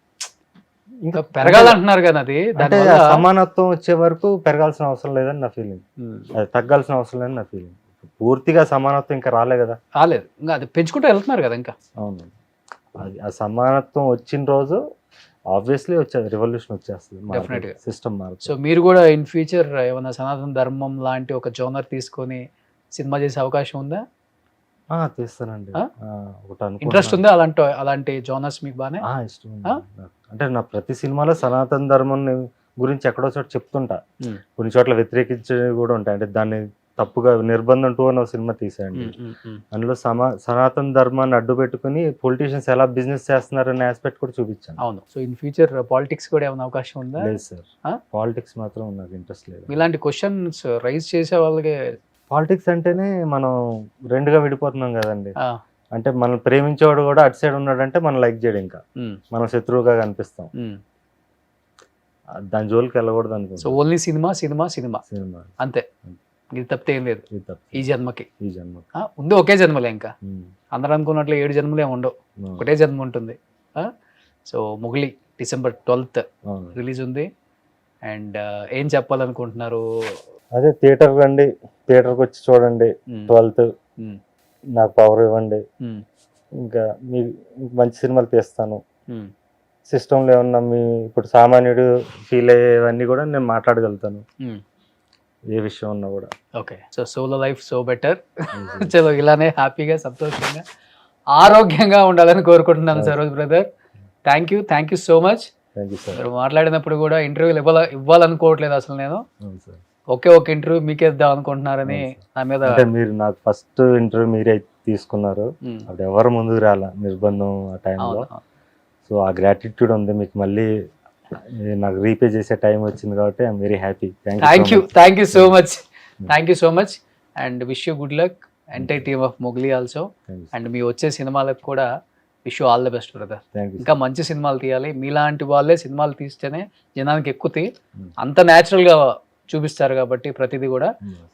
ఇంకా పెరగాలంటున్నారు కదా. అది అంటే సమానత్వం వచ్చే వరకు పెరగాల్సిన అవసరం లేదని నా ఫీలింగ్, అది తగ్గాల్సిన అవసరం లేదని నా ఫీలింగ్. పూర్తిగా సమానత్వం ఇంకా రాలే కదా, రాలేదు, ఇంకా అది పెంచుకుంటూ వెళ్తున్నారు కదా ఇంకా. అవును, అది ఆ సమానత్వం వచ్చిన రోజు ఆబ్వియస్లీ వచ్చేది, రెవల్యూషన్ వచ్చేస్తుంది, Definitely. సిస్టమ్ మారుతుంది. సో మీరు కూడా ఇన్ ఫ్యూచర్ ఏమైనా సనాతన ధర్మం లాంటి ఒక జోనర్ తీసుకొని సినిమా చేసే అవకాశం ఉందా? తీస్తానండి. ఒకటి ఇంట్రెస్ట్ ఉందా అలాంటి జోనర్స్ మీకు బాగానే? ఇష్టం ఉంది నాకు. అంటే నా ప్రతి సినిమాలో సనాతన ధర్మం గురించి ఎక్కడో చోట చెప్తుంటా, కొన్ని చోట్ల వ్యతిరేకించేవి కూడా ఉంటాయి. అంటే దాన్ని తప్పుగా నిర్బంధం 2 అనే సినిమా తీసాయండి. అందులో సనాతన ధర్మాన్ని అడ్డు పెట్టుకుని పొలిటీషియన్స్ ఎలా బిజినెస్ చేస్తున్నారనే ఆస్పెక్ట్ కూడా చూపించాను. అవును. సో ఇన్ ఫ్యూచర్ పాలిటిక్స్ కూడా ఏమైనా అవకాశం ఉందా? లేదు సార్, పాలిటిక్స్ మాత్రం నాకు ఇంట్రెస్ట్ లేదు. ఇలాంటి క్వశ్చన్స్ రైజ్ చేసే వాళ్ళకి పాలిటిక్స్ అంటేనే మనం రెండుగా విడిపోతున్నాం కదండి. అంటే మనం ప్రేమించేవాడు కూడా అటు సైడ్ ఉన్నాడంటే మనం లైక్ చేయడు, ఇంకా మనం శత్రువుగా కనిపిస్తాం. దాని జోలికి వెళ్ళకూడదు అనుకుంటా. So only cinema cinema cinema cinema అంతే, ఇది తప్పితే ఏం లేదు ఈ జన్మకి. ఈ ఉంది ఒకే జన్మలే, ఇంకా అందరూ అనుకున్నట్లు 7 జన్మలే ఉండవు, ఒకటే జన్మ ఉంటుంది. సో మొగలి December 12th రిలీజ్ ఉంది. అండ్ ఏం చెప్పాలనుకుంటున్నారు? అదే థియేటర్ రండి, థియేటర్కి వచ్చి చూడండి. 12th నాకు పవర్ ఇవ్వండి, ఇంకా మీ మంచి సినిమాలు తీస్తాను. సిస్టంలో ఏమన్నా మీ ఇప్పుడు సామాన్యుడు ఫీల్ అయ్యేవన్నీ కూడా నేను మాట్లాడగలుగుతాను, ఏ విషయం ఉన్నా కూడా. Okay. So solo life so better. చలో ఇలానే హ్యాపీగా సంతోషంగా ఆరోగ్యంగా ఉండాలని కోరుకుంటున్నాను Saroj brother. Thank you so much. Thank you sir. మీరు మాట్లాడినప్పుడు కూడా ఇంటర్వ్యూలు ఇవ్వాలనుకోవట్లేదు అసలు నేను. ఒకే ఒక ఇంటర్వ్యూ మీకే ఇద్దాం అనుకుంటున్నారని నా మీద. అంటే మీరు నాకు ఫస్ట్ ఇంటర్వ్యూ మీరే తీసుకున్నారు, అప్పుడు ఎవరు ముందుకు రాల, నిర్బంధం ఆ టైంలో. సో ఆ గ్రాటిట్యూడ్ ఉంది మీకు, మళ్ళీ నాకు రీపే చేసే టైం వచ్చింది కాబట్టి I'm very happy. Thank you so much and wish you good luck entire team of Mogili also. And మీ వచ్చే సినిమాలకు కూడా wish you all the best brother. ఇంకా మంచి సినిమాలు తీయాలి, మీలాంటి వాళ్ళే సినిమాలు తీస్తేనే జనానికి ఎక్కుతాయి, అంత న్యాచురల్గా చూపిస్తారు కాబట్టి ప్రతిదీ కూడా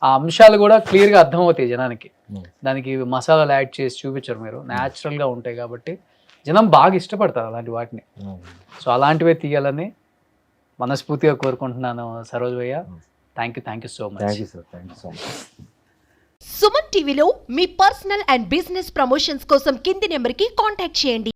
ఆ అంశాలు కూడా క్లియర్గా అర్థమవుతాయి జనానికి. దానికి మసాలాలు యాడ్ చేసి చూపించరు మీరు, న్యాచురల్గా ఉంటాయి కాబట్టి జనం బాగా ఇష్టపడతారు అలాంటి వాటిని. సో అలాంటివే తీయాలని మనస్ఫూర్తిగా కోరుకుంటున్నాను సరోజ్ భయ్య. Thank you so much. Thank you sir, thank you so much. Suman టీవీలో మీ పర్సనల్ అండ్ బిజినెస్ ప్రమోషన్స్ కోసం కింది నెంబర్కి కాంటాక్ట్ చేయండి.